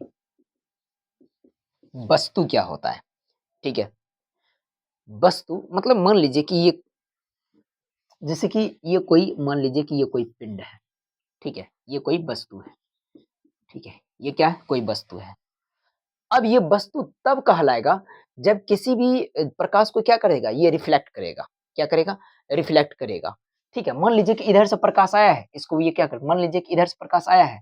वस्तु क्या होता है, ठीक है। वस्तु मतलब मान लीजिए कि ये, जैसे कि ये कोई, मान लीजिए कि ये कोई पिंड है, ठीक है, ये कोई वस्तु है, ठीक है, ये क्या है, कोई वस्तु है। अब ये वस्तु तब कहलाएगा जब किसी भी प्रकाश को क्या करेगा, ये रिफ्लेक्ट करेगा। क्या करेगा, रिफ्लेक्ट करेगा, ठीक है। मान लीजिए कि इधर से प्रकाश आया है, इसको ये क्या कर, मान लीजिए कि इधर से प्रकाश आया है,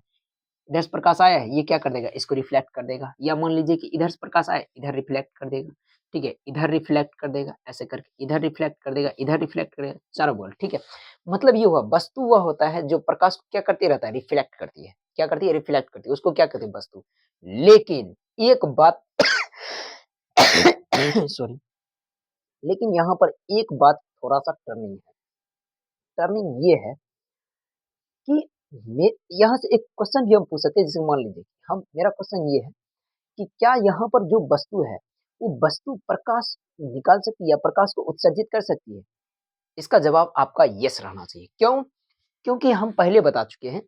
इधर से प्रकाश आया है, ये क्या कर देगा, इसको रिफ्लेक्ट कर देगा। या मान लीजिए कि इधर से प्रकाश आया, इधर रिफ्लेक्ट कर देगा, ठीक है, इधर रिफ्लेक्ट कर देगा, ऐसे करके इधर रिफ्लेक्ट कर देगा, इधर रिफ्लेक्ट करेगा, चारों बॉल, ठीक है। मतलब ये हुआ, वस्तु वह होता है जो प्रकाश को क्या करती रहता है, रिफ्लेक्ट करती है। क्या करती है, रिफ्लेक्ट करती है, उसको क्या कहते हैं, वस्तु। लेकिन एक बात सॉरी, लेकिन यहाँ पर एक बात थोड़ा-सा टर्निंग है। टर्निंग ये है कि मे यहाँ से एक क्वेश्चन भी हम पूछ सकते हैं, जैसे मान लीजिए हम, मेरा क्वेश्चन ये है कि क्या यहाँ पर जो वस्तु है, वो वस्तु प्रकाश निकाल सकती है या प्रकाश को उत्सर्जित कर सकती है? इसका जवाब आपका यस रहना चाहिए। क्यों? क्योंकि हम पहले बता चुके हैं,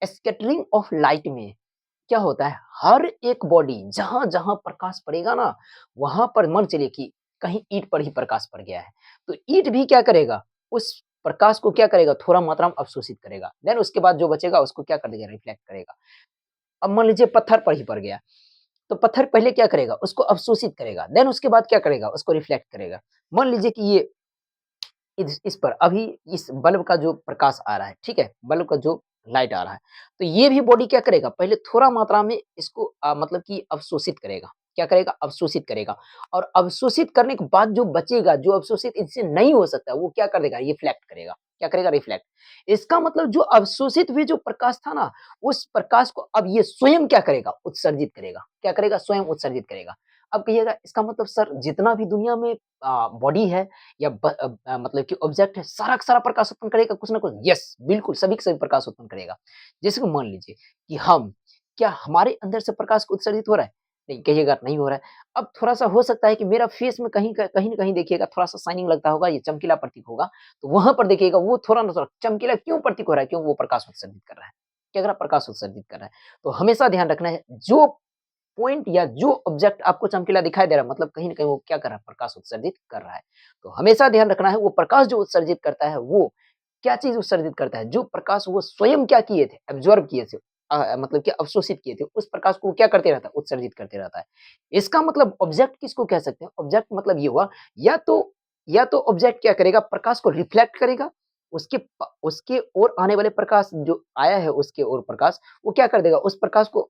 स्कैटरिंग ऑफ लाइट में क्या होता है, हर एक बॉडी जहाँ-जहाँ प्रकाश पड़ेगा ना, वहाँ पर मान चलिए कि कहीं ईंट पर ही प्रकाश पड़ गया है, तो ईंट भी क्या करेगा, उस प्रकाश को क्या करेगा, थोड़ा मात्रा में अवशोषित करेगा। देन उसके बाद जो बचेगा उसको क्या कर देगा, रिफ्लेक्ट करेगा। अब मान लीजिए पत्थर पर ही पड़ गया, तो पत्थर पहले क्या करेगा, उसको अवशोषित करेगा, देन उसके बाद क्या करेगा, उसको रिफ्लेक्ट करेगा। मान लीजिए कि ये इस पर अभी इस बल्ब का जो प्रकाश आ रहा है, ठीक है? बल्ब का जो लाइट आ रहा है, तो ये भी बॉडी क्या करेगा, पहले थोड़ा मात्रा में इसको मतलब कि अवशोषित करेगा। क्या करेगा, अवशोषित करेगा, और अवशोषित करने के बाद जो बचेगा, जो अवशोषित इससे नहीं हो सकता, वो क्या कर देगा, रिफ्लेक्ट करेगा। क्या करेगा, रिफ्लेक्ट। इसका मतलब जो अवशोषित हुए जो प्रकाश था ना, उस प्रकाश को अब ये स्वयं क्या करेगा, उत्सर्जित करेगा। क्या करेगा, स्वयं उत्सर्जित करेगा। अब कहिएगा इसका मतलब सर जितना भी दुनिया में बॉडी है या मतलब कि ऑब्जेक्ट है, सारा का सारा प्रकाश उत्पन्न करेगा कुछ ना कुछ। यस, बिल्कुल सभी के सभी प्रकाश उत्पन्न करेगा। जैसे कि मान लीजिए कि हम, क्या हमारे अंदर से प्रकाश उत्सर्जित हो रहा है? नहीं, कहिएगा नहीं हो रहा है। अब थोड़ा-सा हो सकता है कि मेरा फेस में कहीं न कहीं देखिएगा थोड़ा-सा शाइनिंग लगता होगा, ये चमकीला प्रतीक होगा, तो वहाँ पर देखिएगा वो थोड़ा ना थोड़ा चमकीला क्यों प्रतीक हो रहा है? क्यों, वो प्रकाश उत्सर्जित कर रहा है। क्या कर रहा है? प्रकाश उत्सर्जित कर रहा है। तो हमेशा ध्यान रखना है, जो पॉइंट या जो ऑब्जेक्ट आपको चमकीला दिखाई दे रहा है, मतलब कहीं न कहीं वो क्या कर रहा है? प्रकाश उत्सर्जित कर रहा है। तो हमेशा ध्यान रखना है, वो प्रकाश जो उत्सर्जित करता है वो क्या चीज उत्सर्जित करता है? जो प्रकाश वो स्वयं क्या किए थे, एब्जॉर्ब किए थे, मतलब कि अवशोषित किए थे, उस प्रकाश को वो क्या करते रहता है, उत्सर्जित करते रहता है। इसका मतलब ऑब्जेक्ट किसको कह सकते हैं? ऑब्जेक्ट मतलब ये हुआ, या तो ऑब्जेक्ट क्या करेगा, प्रकाश को रिफ्लेक्ट करेगा, उसके ओर आने वाले प्रकाश जो आया है, उसके ओर प्रकाश, वो क्या कर देगा, उस प्रकाश को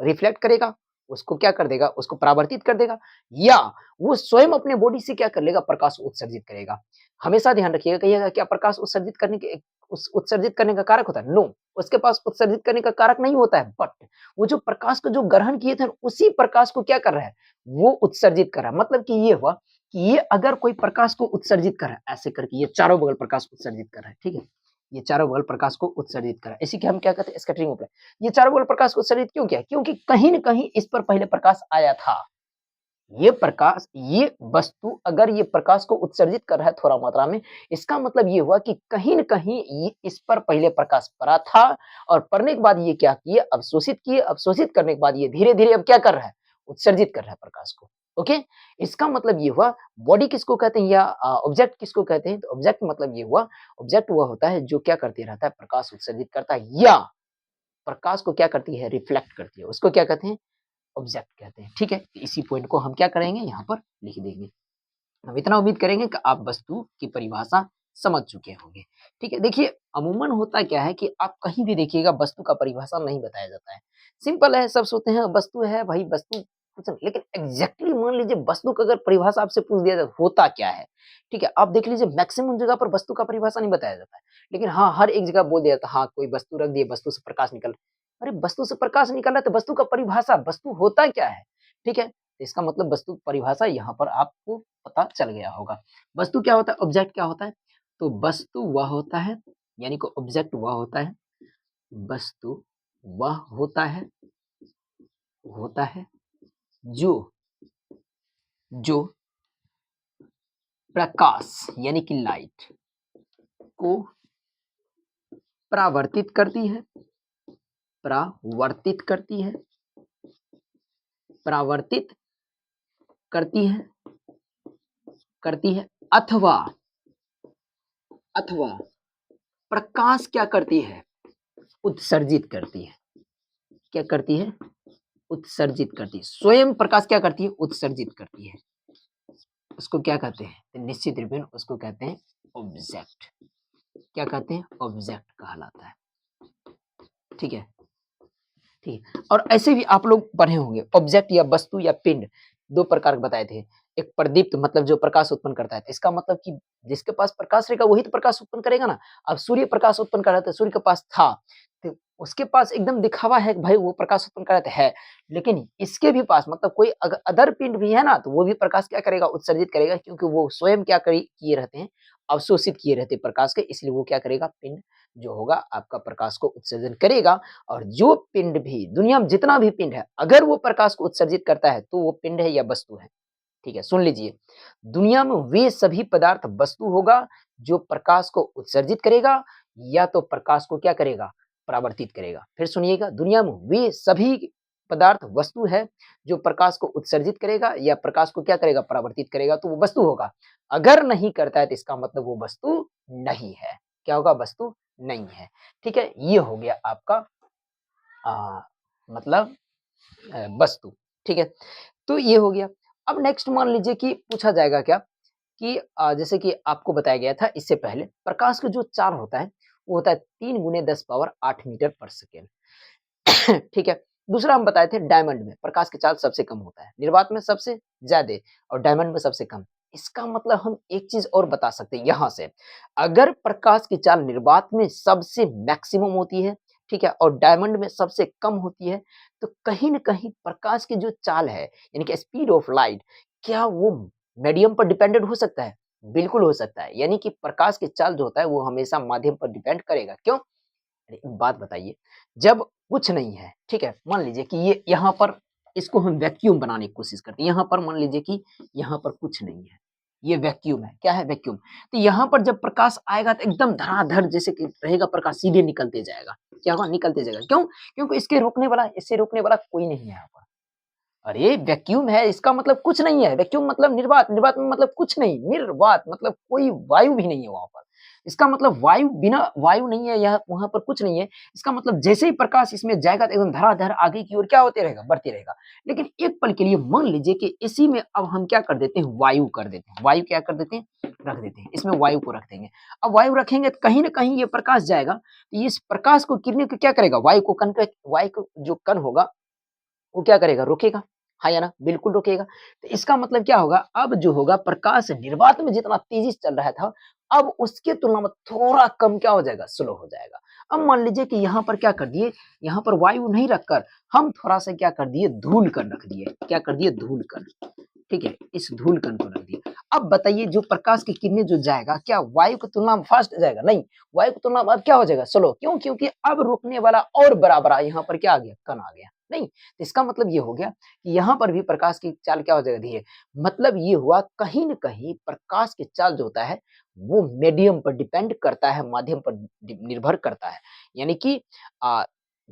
रिफ्लेक्ट करेगा, उसको क्या कर देगा, उसको परावर्तित कर देगा, या वो स्वयं अपने बॉडी से क्या कर लेगा, प्रकाश उत्सर्जित करेगा। हमेशा ध्यान रखिएगा, कहिएगा क्या प्रकाश उत्सर्जित करने का कारक होता है? नो, उसके पास उत्सर्जित करने का कारक नहीं होता है, बट वो जो प्रकाश को जो ग्रहण किए थे, उसी प्रकाश को क्या कर रहा है, वो उत्सर्जित कर रहा है। मतलब कि ये हुआ कि ये अगर कोई प्रकाश को उत्सर्जित कर रहा है, ऐसे करके ये चारों बगल प्रकाश उत्सर्जित कर रहा है, ठीक है, ये चारों बगल प्रकाश को उत्सर्जित कर रहा है, इसी के हम क्या कहते हैं, स्कैटरिंग ऑफ लाइट। ये चारों बगल प्रकाश को उत्सर्जित क्यों किया? क्योंकि कहीं न कहीं इस पर पहले प्रकाश आया था। ये प्रकाश, ये वस्तु अगर ये प्रकाश को उत्सर्जित कर रहा है थोड़ा मात्रा में, इसका मतलब ये हुआ कि कहीं न कहीं ये इस पर पहले प्रकाश पड़ा था, और पड़ने के बाद ये क्या किए, अवशोषित किए, अवशोषित करने के बाद ये धीरे-धीरे अब क्या कर रहा है, उत्सर्जित कर रहा है प्रकाश को। ओके? इसका मतलब ये हुआ, बॉडी किसको कहते हैं, या ऑब्जेक्ट किसको कहते हैं? तो ऑब्जेक्ट मतलब ये हुआ, ऑब्जेक्ट वह होता है जो क्या करते रहता है, प्रकाश उत्सर्जित करता है, या प्रकाश को क्या करती है, रिफ्लेक्ट करती है। उसको क्या कहते हैं, ऑब्जेक्ट कहते हैं। ठीक है? इसी पॉइंट को हम क्या करेंगे, यहाँ पर लिख देंगे। हम इतना उम्मीद करेंगे कि आप वस्तु की परिभाषा समझ चुके होंगे। ठीक है? देखिए, अमूमन होता क्या है कि आप कहीं भी देखिएगा, वस्तु का परिभाषा नहीं बताया जाता है। सिंपल है, सब सोचते हैं वस्तु है भाई, वस्तु कुछ नहीं, लेकिन एग्ज़ैक्टली मान लीजिए वस्तु का अगर परिभाषा आपसे पूछ दिया जाए, होता क्या है? ठीक है? आप देख लीजिए, मैक्सिमम जगह पर वस्तु का परिभाषा नहीं बताया जाता है। लेकिन हाँ, हर एक जगह बोल दिया जाता है, हाँ, कोई वस्तु रख दिए, वस्तु से प्रकाश निकल, अरे! वस्तु से प्रकाश निकल रहा है, तो वस्तु का परिभाषा, वस्तु होता क्या है? ठीक है? इसका मतलब वस्तु परिभाषा यहाँ पर आपको पता चल गया होगा। वस्तु क्या होता है, ऑब्जेक्ट क्या होता है? तो वस्तु वह होता है, यानी कि ऑब्जेक्ट वह होता है, वस्तु वह होता है जो जो प्रकाश यानी कि लाइट को परावर्तित करती है, परावर्तित करती है, परावर्तित करती है, करती है, अथवा अथवा प्रकाश क्या करती है, उत्सर्जित करती है। क्या करती है? उत्सर्जित करती है। स्वयं प्रकाश क्या करती है? उत्सर्जित करती है। उसको क्या कहते हैं? तो निश्चित रूप में उसको कहते हैं ऑब्जेक्ट। क्या कहते हैं? ऑब्जेक्ट कहलाता है। ठीक है? ठीक है। और ऐसे भी आप लोग पढ़े होंगे, ऑब्जेक्ट या वस्तु या पिंड 2 प्रकार बताए थे। एक प्रदीप्त मतलब जो प्रकाश उत्पन्न करता है, तो इसका मतलब कि जिसके पास प्रकाश रहेगा वही तो प्रकाश उत्पन्न करेगा ना। अब सूर्य प्रकाश उत्पन्न कर रहा था, सूर्य के पास था, तो उसके पास एकदम दिखावा है कि भाई वो प्रकाश उत्पन्न कर रहा है, लेकिन इसके भी पास मतलब कोई अदर पिंड भी है ना, तो वो भी प्रकाश क्या करेगा? उत्सर्जित करेगा, क्योंकि वो स्वयं क्या किए रहते हैं, अवशोषित किए रहते हैं प्रकाश के, इसलिए वो क्या करेगा? पिंड जो होगा आपका प्रकाश को उत्सर्जन करेगा। और जो पिंड भी, दुनिया में जितना भी पिंड है, अगर वो प्रकाश को उत्सर्जित करता है, तो वो पिंड है या वस्तु है। ठीक है, सुन लीजिए, दुनिया में वे सभी पदार्थ वस्तु होगा जो प्रकाश को उत्सर्जित करेगा, या तो प्रकाश को क्या करेगा? परावर्तित करेगा। फिर सुनिएगा, दुनिया में वे सभी पदार्थ वस्तु है जो प्रकाश को उत्सर्जित करेगा या प्रकाश को क्या करेगा? परावर्तित करेगा, तो वो वस्तु होगा। अगर नहीं करता है, तो इसका मतलब वो वस्तु नहीं है। क्या होगा? वस्तु नहीं है। ठीक है, ये हो गया आपका अ, मतलब वस्तु। ठीक है, तो ये हो गया। अब नेक्स्ट मान लीजिए कि पूछा जाएगा क्या कि जैसे कि आपको बताया गया था इससे पहले, प्रकाश का जो चाल होता है, वो होता है 3 गुने 10 पावर 8 मीटर पर सेकेंड। ठीक है, दूसरा हम बताए थे, डायमंड में प्रकाश की चाल सबसे कम होता है, निर्वात में सबसे ज्यादा, और डायमंड में सबसे कम। इसका मतलब हम एक चीज और बता सकते हैं यहाँ से, अगर प्रकाश की चाल निर्वात में सबसे मैक्सिमम होती है, ठीक है, और डायमंड में सबसे कम होती है, तो कहीं न कहीं प्रकाश की जो चाल है, यानी कि स्पीड ऑफ लाइट, क्या वो मीडियम पर डिपेंडेंट हो सकता है? बिल्कुल हो सकता है, यानी कि प्रकाश की चाल जो होता है वो हमेशा माध्यम पर डिपेंड करेगा। क्यों? अरे, एक बात बताइए, जब कुछ नहीं है, ठीक है, मान लीजिए कि ये यहाँ पर, इसको हम वैक्यूम बनाने की कोशिश करते हैं, यहाँ पर मान लीजिए कि यहाँ पर कुछ नहीं है, ये वैक्यूम है। क्या है? वैक्यूम। तो यहाँ पर जब प्रकाश आएगा, तो एकदम धड़ाधड़ जैसे कि रहेगा, प्रकाश सीधे निकलते जाएगा। क्या होगा? निकलते जाएगा। क्यों? क्योंकि इससे रोकने वाला कोई नहीं है यहाँ पर। अरे वैक्यूम है, इसका मतलब कुछ नहीं है, वैक्यूम मतलब निर्वात, निर्वात में मतलब कुछ नहीं, निर्वात मतलब कोई वायु भी नहीं है वहाँ पर। इसका मतलब वायु बिना वायु नहीं है, या वहाँ पर कुछ नहीं है। इसका मतलब जैसे ही प्रकाश इसमें जाएगा तो एकदम धड़ाधड़ आगे की ओर क्या होते रहेगा, बढ़ते रहेगा। लेकिन एक पल के लिए मान लीजिए कि इसी में अब हम क्या कर देते हैं, वायु कर देते हैं। वायु क्या कर देते हैं, रख देते हैं। इसमें वायु को रख देंगे। अब वायु रखेंगे तो कहीं न कहीं ये प्रकाश जाएगा, तो इस प्रकाश को किरणें को क्या करेगा, वायु को जो कण होगा वो क्या करेगा, रोकेगा। हाँ या ना? बिल्कुल रोकेगा। तो इसका मतलब क्या होगा, अब जो होगा प्रकाश निर्वात में जितना तेज़ी से चल रहा था, अब उसके तुलना में थोड़ा कम क्या हो जाएगा, स्लो हो जाएगा। अब मान लीजिए कि यहाँ पर क्या कर दिए, यहाँ पर वायु नहीं रखकर हम थोड़ा-सा क्या कर दिए, धूल कण रख दिए। क्या कर दिए, धूल कण। ठीक है, इस धूल कण को रख दिया। अब बताइए जो प्रकाश की किरणें जो जाएगा, क्या वायु की तुलना में फास्ट जाएगा? नहीं, वायु की तुलना में अब क्या हो जाएगा, स्लो। क्यों? क्योंकि अब रोकने वाला और बड़ा-बड़ा यहाँ पर क्या आ गया, कण आ गया। नहीं, तो इसका मतलब ये हो गया कि यहाँ पर भी प्रकाश की चाल क्या हो जाएगा, धीरे। मतलब ये हुआ कहीं न कहीं प्रकाश की चाल जो होता है, वो मीडियम पर डिपेंड करता है, माध्यम पर निर्भर करता है। यानी कि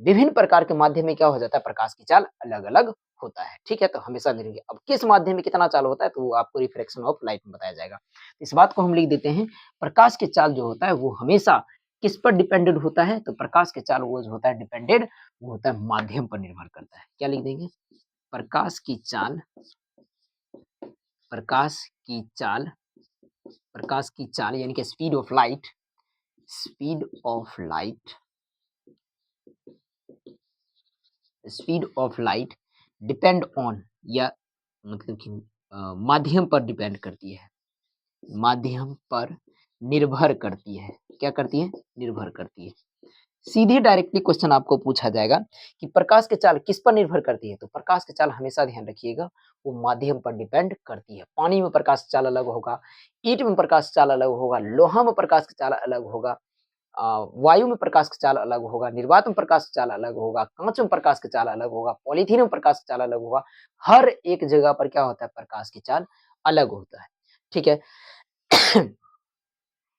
विभिन्न प्रकार के माध्यम में क्या हो जाता है, प्रकाश की चाल अलग-अलग होता है। ठीक है? तो हमेशा ध्यान, अब किस माध्यम में कितना चाल होता है, तो वो आपको रिफ्रैक्शन ऑफ लाइट में बताया जाएगा। इस बात को हम लिख देते हैं, प्रकाश की चाल जो होता है वो हमेशा किस पर डिपेंडेंट होता है, तो प्रकाश की चाल वो जो होता है डिपेंडेंट, वो होता है माध्यम पर निर्भर करता है। क्या लिख देंगे? प्रकाश की चाल, प्रकाश की चाल, प्रकाश की चाल यानी कि speed of light, speed of light, speed of light depend on, या मतलब कि माध्यम पर डिपेंड करती है, माध्यम पर निर्भर करती है। क्या करती है? निर्भर करती है। सीधे डायरेक्टली क्वेश्चन आपको पूछा जाएगा कि प्रकाश की चाल किस पर निर्भर करती है, तो प्रकाश की चाल हमेशा ध्यान रखिएगा वो माध्यम पर डिपेंड करती है। पानी में प्रकाश की चाल अलग होगा, ईंट में प्रकाश की चाल अलग होगा, लोहा में प्रकाश की चाल अलग होगा, वायु में प्रकाश की चाल अलग होगा, निर्वात में प्रकाश की चाल अलग होगा, कांच में प्रकाश की चाल अलग होगा, पॉलीथीन में प्रकाश की चाल अलग होगा। हर एक जगह पर क्या होता है, प्रकाश की चाल अलग होता है। ठीक है।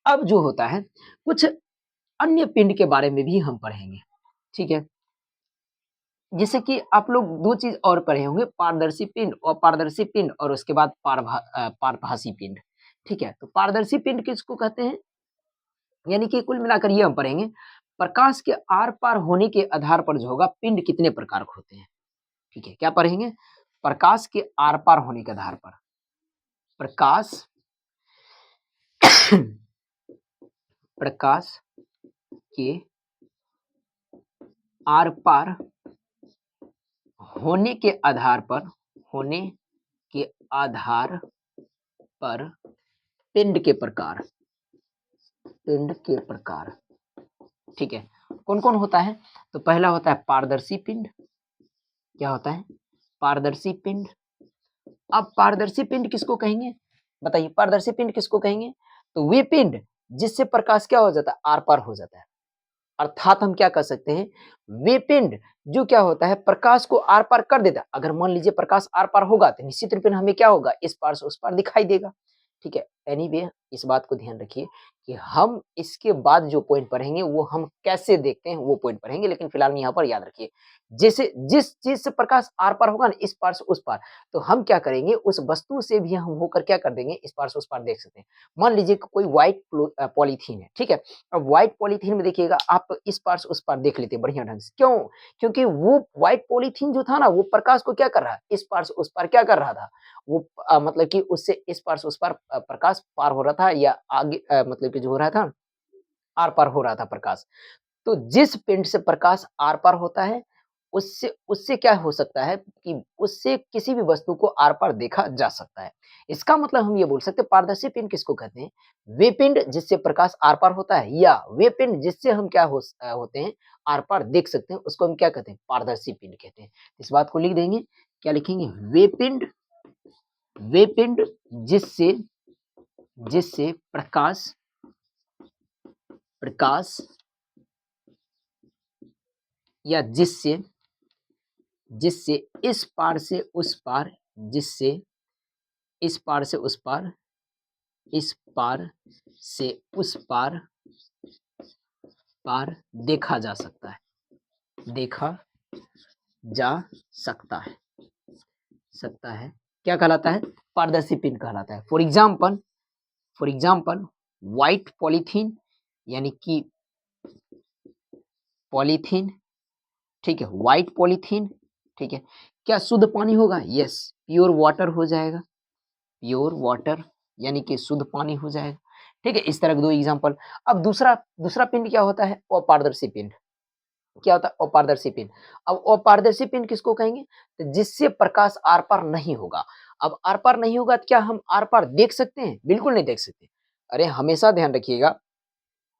अब जो होता है कुछ अन्य पिंड के बारे में भी हम पढ़ेंगे। ठीक है। जैसे कि आप लोग 2 चीज़ और पढ़े होंगे, पारदर्शी पिंड, अपारदर्शी पिंड, और उसके बाद पारभासी पिंड। ठीक है? तो पारदर्शी पिंड किसको कहते हैं? यानी कि कुल मिलाकर ये हम पढ़ेंगे, प्रकाश के आर-पार होने के आधार पर जो होगा पिंड कितने प्रकार के होते हैं। ठीक है? क्या पढ़ेंगे? प्रकाश के आर-पार होने के आधार पर, प्रकाश प्रकाश के आर-पार होने के आधार पर, होने के आधार पर पिंड के प्रकार, पिंड के प्रकार। ठीक है? कौन-कौन होता है? तो पहला होता है पारदर्शी पिंड। क्या होता है? पारदर्शी पिंड। अब पारदर्शी पिंड किसको कहेंगे? बताइए, पारदर्शी पिंड किसको कहेंगे? तो वे पिंड जिससे प्रकाश क्या हो जाता है, आर-पार हो जाता है। अर्थात हम क्या कर सकते हैं, वे पिंड जो क्या होता है, प्रकाश को आर-पार कर देता है। अगर मान लीजिए प्रकाश आर-पार होगा तो निश्चित रूप में हमें क्या होगा, इस पार से उस पार दिखाई देगा। ठीक है? एनीवे इस बात को ध्यान रखिए कि हम इसके बाद जो पॉइंट पढ़ेंगे वो हम कैसे देखते हैं वो पॉइंट पढ़ेंगे, लेकिन फिलहाल में यहाँ पर याद रखिए, जैसे जिस चीज़ से प्रकाश आर-पार होगा ना, इस पार से उस पार, तो हम क्या करेंगे, उस वस्तु से भी हम होकर क्या कर देंगे, इस पार से उस पार देख सकते हैं। मान लीजिए कि कोई व्हाइट पॉलीथीन है, ठीक है? अब व्हाइट पॉलीथीन में देखिएगा आप इस पार से उस पार देख लेते हैं बढ़िया ढंग से। क्यों? क्योंकि वो व्हाइट पॉलीथीन जो था ना, वो प्रकाश को क्या कर रहा है, इस पार से उस पार क्या कर रहा था? वो मतलब कि उससे इस पार से उस पार प्रकाश पार हो रहा था, या आगे मतलब कि जो हो रहा था, आर-पार हो रहा था प्रकाश। तो जिस पिंड से प्रकाश आर-पार होता है, उससे उससे क्या हो सकता है कि उससे किसी भी वस्तु को आर-पार देखा जा सकता है। इसका मतलब हम ये बोल सकते हैं पारदर्शी पिंड किसको कहते हैं? वे पिंड जिससे प्रकाश आर-पार होता है, या वे पिंड जिससे हम क्या होते हैं, आर-पार देख सकते हैं, उसको हम क्या कहते हैं? पारदर्शी पिंड कहते हैं। इस बात को लिख देंगे, क्या लिखेंगे? वे पिंड जिससे जिससे प्रकाश प्रकाश या जिससे जिससे इस पार से उस पार, जिससे इस पार से उस पार, इस पार से उस पार पार देखा जा सकता है, देखा जा सकता है, सकता है। क्या कहलाता है? पारदर्शी पिंड कहलाता है। फॉर एग्जाम्पल व्हाइट पॉलीथीन यानी कि पॉलीथीन, ठीक है, व्हाइट पॉलीथीन, ठीक है, क्या शुद्ध पानी होगा? यस, प्योर वाटर हो जाएगा, प्योर वाटर यानी कि शुद्ध पानी हो जाएगा, ठीक है। इस तरह के दो एग्जांपल। अब दूसरा दूसरा पिंड क्या होता है? अपारदर्शी पिंड। क्या होता है? अपारदर्शी पिंड। अब अपारदर्शी पिंड किसको कहेंगे? तो जिससे प्रकाश आर पार नहीं होगा। अब आर पार नहीं होगा तो क्या हम आर पार देख सकते हैं? बिल्कुल नहीं देख सकते। अरे हमेशा ध्यान रखिएगा,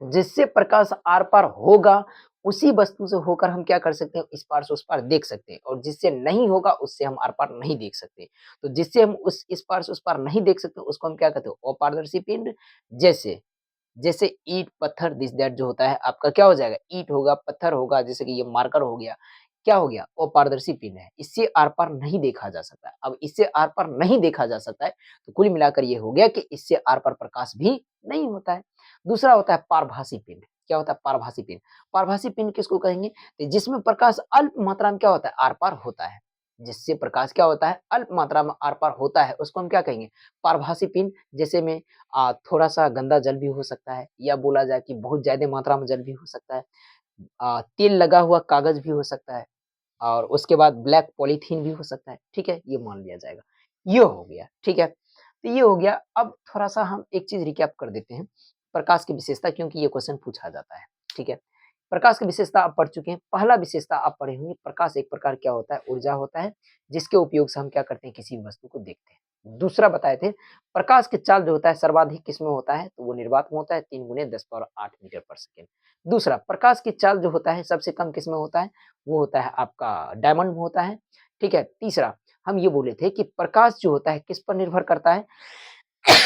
जिससे प्रकाश आर पार होगा उसी वस्तु से होकर हम क्या कर सकते हैं? इस पार से उस पार देख सकते हैं, और जिससे नहीं होगा उससे हम आर पार नहीं देख सकते। तो जिससे हम उस इस पार से उस पार नहीं देख सकते उसको हम क्या कहते हैं? अपारदर्शी पिंड। जैसे जैसे ईंट पत्थर दिस दैट जो होता है आपका क्या हो जाएगा? ईंट होगा, पत्थर होगा, जैसे कि ये मार्कर हो गया, क्या हो गया? अपारदर्शी पिंड है, इससे आर पार नहीं देखा जा सकता है। अब इससे आर पार नहीं देखा जा सकता है तो कुल मिलाकर ये हो गया कि इससे आर पार प्रकाश भी नहीं होता है। दूसरा होता है पारभासी पिंड। क्या होता है? पारभासी पिंड। पारभासी पिंड किसको कहेंगे? तो जिसमें प्रकाश अल्प मात्रा में क्या होता है? आर पार होता है। जिससे प्रकाश क्या होता है? अल्प मात्रा में आर पार होता है, उसको हम क्या कहेंगे? पारभासी पिंड। जैसे में थोड़ा-सा गंदा जल भी हो सकता है, या बोला जाए कि बहुत ज़्यादा मात्रा में जल भी हो सकता है। तेल लगा हुआ कागज़ भी हो सकता है, और उसके बाद ब्लैक पॉलीथीन भी हो सकता है, ठीक है? ये मान लिया जाएगा। ये हो गया, ठीक है? तो ये हो गया। अब थोड़ा-सा हम एक चीज़ रिकैप कर देते हैं, प्रकाश की विशेषता, क्योंकि ये क्वेश्चन पूछा जाता है, ठीक है? प्रकाश की विशेषता आप पढ़ चुके हैं। पहला विशेषता आप पढ़े होंगे, प्रकाश एक प्रकार क्या होता है? ऊर्जा होता है, जिसके उपयोग से हम क्या करते हैं? किसी भी वस्तु को देखते हैं। दूसरा बताए थे, प्रकाश के चाल जो होता है सर्वाधिक किसमें होता है? तो वो निर्वात में होता है, 3 गुने 10 पावर 8 मीटर पर सेकंड। दूसरा, प्रकाश की चाल जो होता है सबसे कम किसमें होता है? वो होता है आपका डायमंड में होता है, ठीक है? तीसरा, हम ये बोले थे कि प्रकाश जो होता है किस पर निर्भर करता है?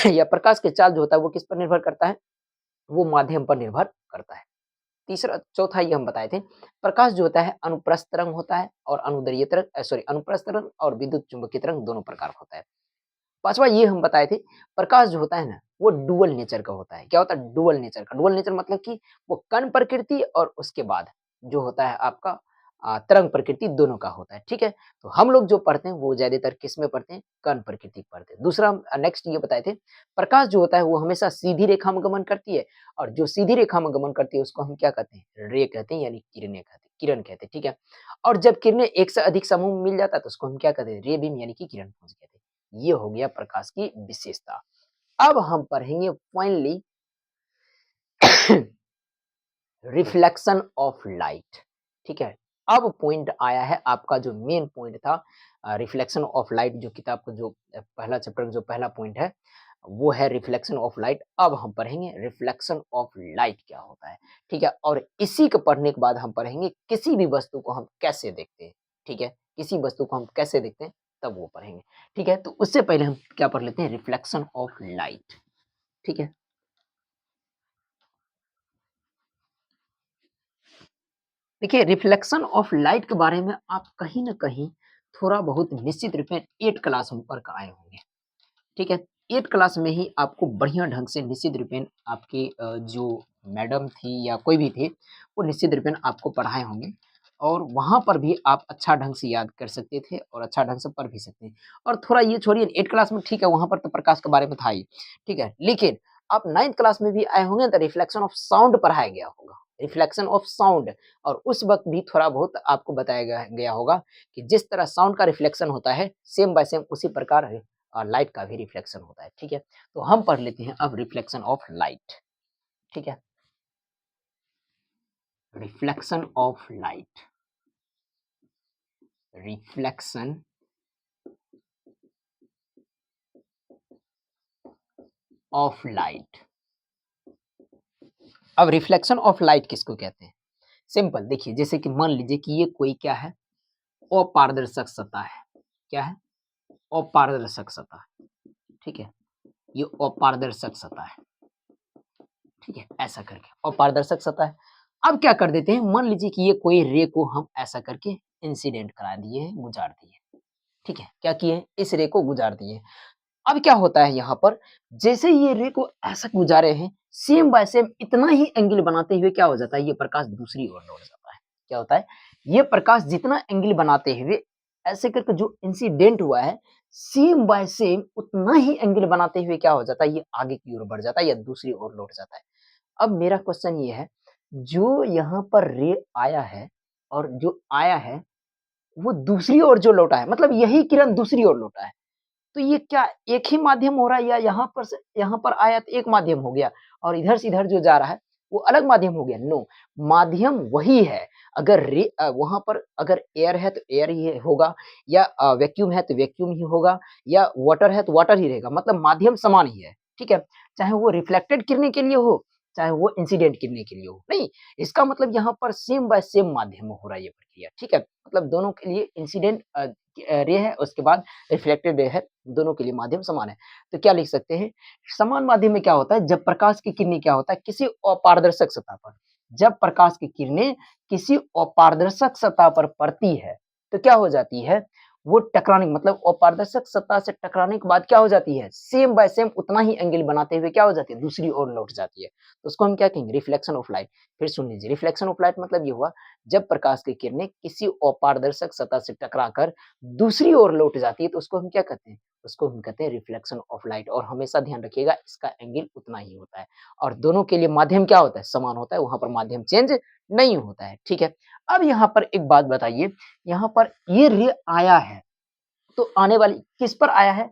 या प्रकाश की चाल जो होता है वो किस पर निर्भर करता है? वो माध्यम पर निर्भर करता है। तीसरा चौथा ये हम बताए थे, प्रकाश जो होता है अनुप्रस्थ तरंग होता है, और अनुदैर्ध्य तरंग सॉरी अनुप्रस्थ तरंग और विद्युत चुम्बकीय तरंग दोनों प्रकार का होता है। पाँचवा ये हम बताए थे, प्रकाश जो होता है ना, वो डुअल नेचर का होता है। क्या होता है? डुअल नेचर का। डुअल नेचर मतलब कि वो कण प्रकृति और उसके बाद जो होता है आपका तरंग प्रकृति दोनों का होता है, ठीक है? तो हम लोग जो पढ़ते हैं वो ज़्यादातर किसमें पढ़ते हैं? कण प्रकृति पढ़ते हैं। दूसरा हम नेक्स्ट ये बताए थे, प्रकाश जो होता है वो हमेशा सीधी रेखा में गमन करती है, और जो सीधी रेखा में गमन करती है उसको हम क्या कहते हैं? रे कहते हैं, यानी किरणें कहते हैं, किरण कहते हैं, ठीक है? और जब किरणें एक से अधिक समूह में मिल जाता है तो उसको हम क्या कहते हैं? रे बीम यानी कि किरण पुंज कहते हैं। ये हो गया प्रकाश की विशेषता। अब हम पढ़ेंगे फाइनली रिफ्लेक्शन ऑफ लाइट, ठीक है? अब पॉइंट आया है आपका जो मेन पॉइंट था, रिफ्लेक्शन ऑफ लाइट, जो किताब का जो पहला चैप्टर का जो पहला पॉइंट है, वो है रिफ्लेक्शन ऑफ लाइट। अब हम पढ़ेंगे रिफ्लेक्शन ऑफ लाइट क्या होता है, ठीक है? और इसी को पढ़ने के बाद हम पढ़ेंगे किसी भी वस्तु को हम कैसे देखते हैं, ठीक है? किसी वस्तु को हम कैसे देखते हैं तब वो पढ़ेंगे, ठीक है? तो उससे पहले हम क्या पढ़ लेते हैं? रिफ्लेक्शन ऑफ लाइट, ठीक है? देखिए, रिफ्लेक्शन ऑफ लाइट के बारे में आप कहीं न कहीं थोड़ा बहुत निश्चित रूप में 8 क्लास में पढ़ के आए होंगे, ठीक है? 8 क्लास में ही आपको बढ़िया ढंग से निश्चित रूपेण आपकी जो मैडम थी या कोई भी थे, वो निश्चित रूपेण आपको पढ़ाए होंगे, और वहाँ पर भी आप अच्छा ढंग से याद कर सकते थे और अच्छा ढंग से पढ़ भी सकते हैं। और थोड़ा ये छोड़िए, 8 क्लास में ठीक है, वहाँ पर तो प्रकाश के बारे में था ही, ठीक है? लेकिन आप 9th क्लास में भी आए होंगे तो रिफ्लेक्शन ऑफ साउंड पढ़ाया गया होगा, रिफ्लेक्शन ऑफ साउंड, और उस वक़्त भी थोड़ा बहुत आपको बताया गया गया होगा कि जिस तरह साउंड का रिफ्लेक्शन होता है, सेम बाय सेम उसी प्रकार लाइट का भी रिफ्लेक्शन होता है, ठीक है? तो हम पढ़ लेते हैं अब रिफ्लेक्शन ऑफ लाइट, ठीक है? Reflection of light, reflection of light. अब रिफ्लेक्शन ऑफ लाइट किसको कहते हैं? सिंपल देखिए, जैसे कि मान लीजिए कि ये कोई क्या है? अपारदर्शक सतह है। क्या है? अपारदर्शक सतह, ठीक है? ये अपारदर्शक सतह है, ठीक है? ऐसा करके अपारदर्शक सतह है। अब क्या कर देते हैं, मान लीजिए कि ये कोई रे को हम ऐसा करके इंसिडेंट करा दिए हैं, गुजार दिए, ठीक है? क्या किए? इस रे को गुजार दिए। अब क्या होता है यहाँ पर, जैसे ये रे को ऐसा गुजारे हैं, सेम बाय सेम इतना ही एंगल बनाते हुए क्या हो जाता है? ये प्रकाश दूसरी ओर लौट जाता है। क्या होता है? ये प्रकाश जितना एंगल बनाते हुए ऐसे करके जो इंसिडेंट हुआ है, सेम बाय सेम उतना ही एंगल बनाते हुए क्या हो जाता है? ये आगे की ओर बढ़ जाता है या दूसरी ओर लौट जाता है। अब मेरा क्वेश्चन ये है, जो यहाँ पर रे आया है और जो आया है, वो दूसरी ओर जो लौटा है, मतलब यही किरण दूसरी ओर लौटा है। तो ये क्या एक ही माध्यम हो रहा है या यहाँ पर आया तो एक माध्यम हो गया और इधर से इधर जो जा रहा है वो अलग माध्यम हो गया? नो, माध्यम वही है। अगर वहाँ पर अगर एयर है तो एयर ही होगा या वैक्यूम है तो वैक्यूम ही होगा या वाटर है तो वाटर ही रहेगा, मतलब माध्यम समान ही है, ठीक है? चाहे वो रिफ्लेक्टेड किरणें के लिए हो, चाहे वो इंसिडेंट किरणें के लिए हो। नहीं, इसका मतलब यहाँ पर सेम बाय सेम माध्यम में हो रहा है ये प्रक्रिया, ठीक है? मतलब दोनों के लिए इंसिडेंट रे है, उसके बाद रिफ्लेक्टेड रे है, दोनों के लिए माध्यम समान है। तो क्या लिख सकते हैं? समान माध्यम में क्या होता है, जब प्रकाश की किरणें क्या होता है किसी अपारदर्शक सतह पर, जब प्रकाश की किरणें किसी अपारदर्शक सतह पर पड़ती है, तो क्या हो जाती है? वो टकराने मतलब अपारदर्शक सतह से टकराने के बाद क्या हो जाती है? सेम बाय सेम उतना ही एंगल बनाते हुए क्या हो जाती है? दूसरी ओर लौट जाती है। तो उसको हम क्या कहेंगे? Reflection of light. फिर सुन लीजिए, रिफ्लेक्शन ऑफ लाइट मतलब ये हुआ, जब प्रकाश की किरणें किसी अपारदर्शक सतह से टकराकर दूसरी ओर लौट जाती है तो उसको हम क्या कहते हैं? उसको हम कहते हैं रिफ्लेक्शन ऑफ लाइट। और हमेशा ध्यान रखिएगा इसका एंगल उतना ही होता है और दोनों के लिए माध्यम क्या होता है? समान होता है, वहाँ पर माध्यम चेंज नहीं होता है, ठीक है? अब यहाँ पर एक बात बताइए, यहाँ पर ये रे आया है, तो आने वाली किस पर आया है?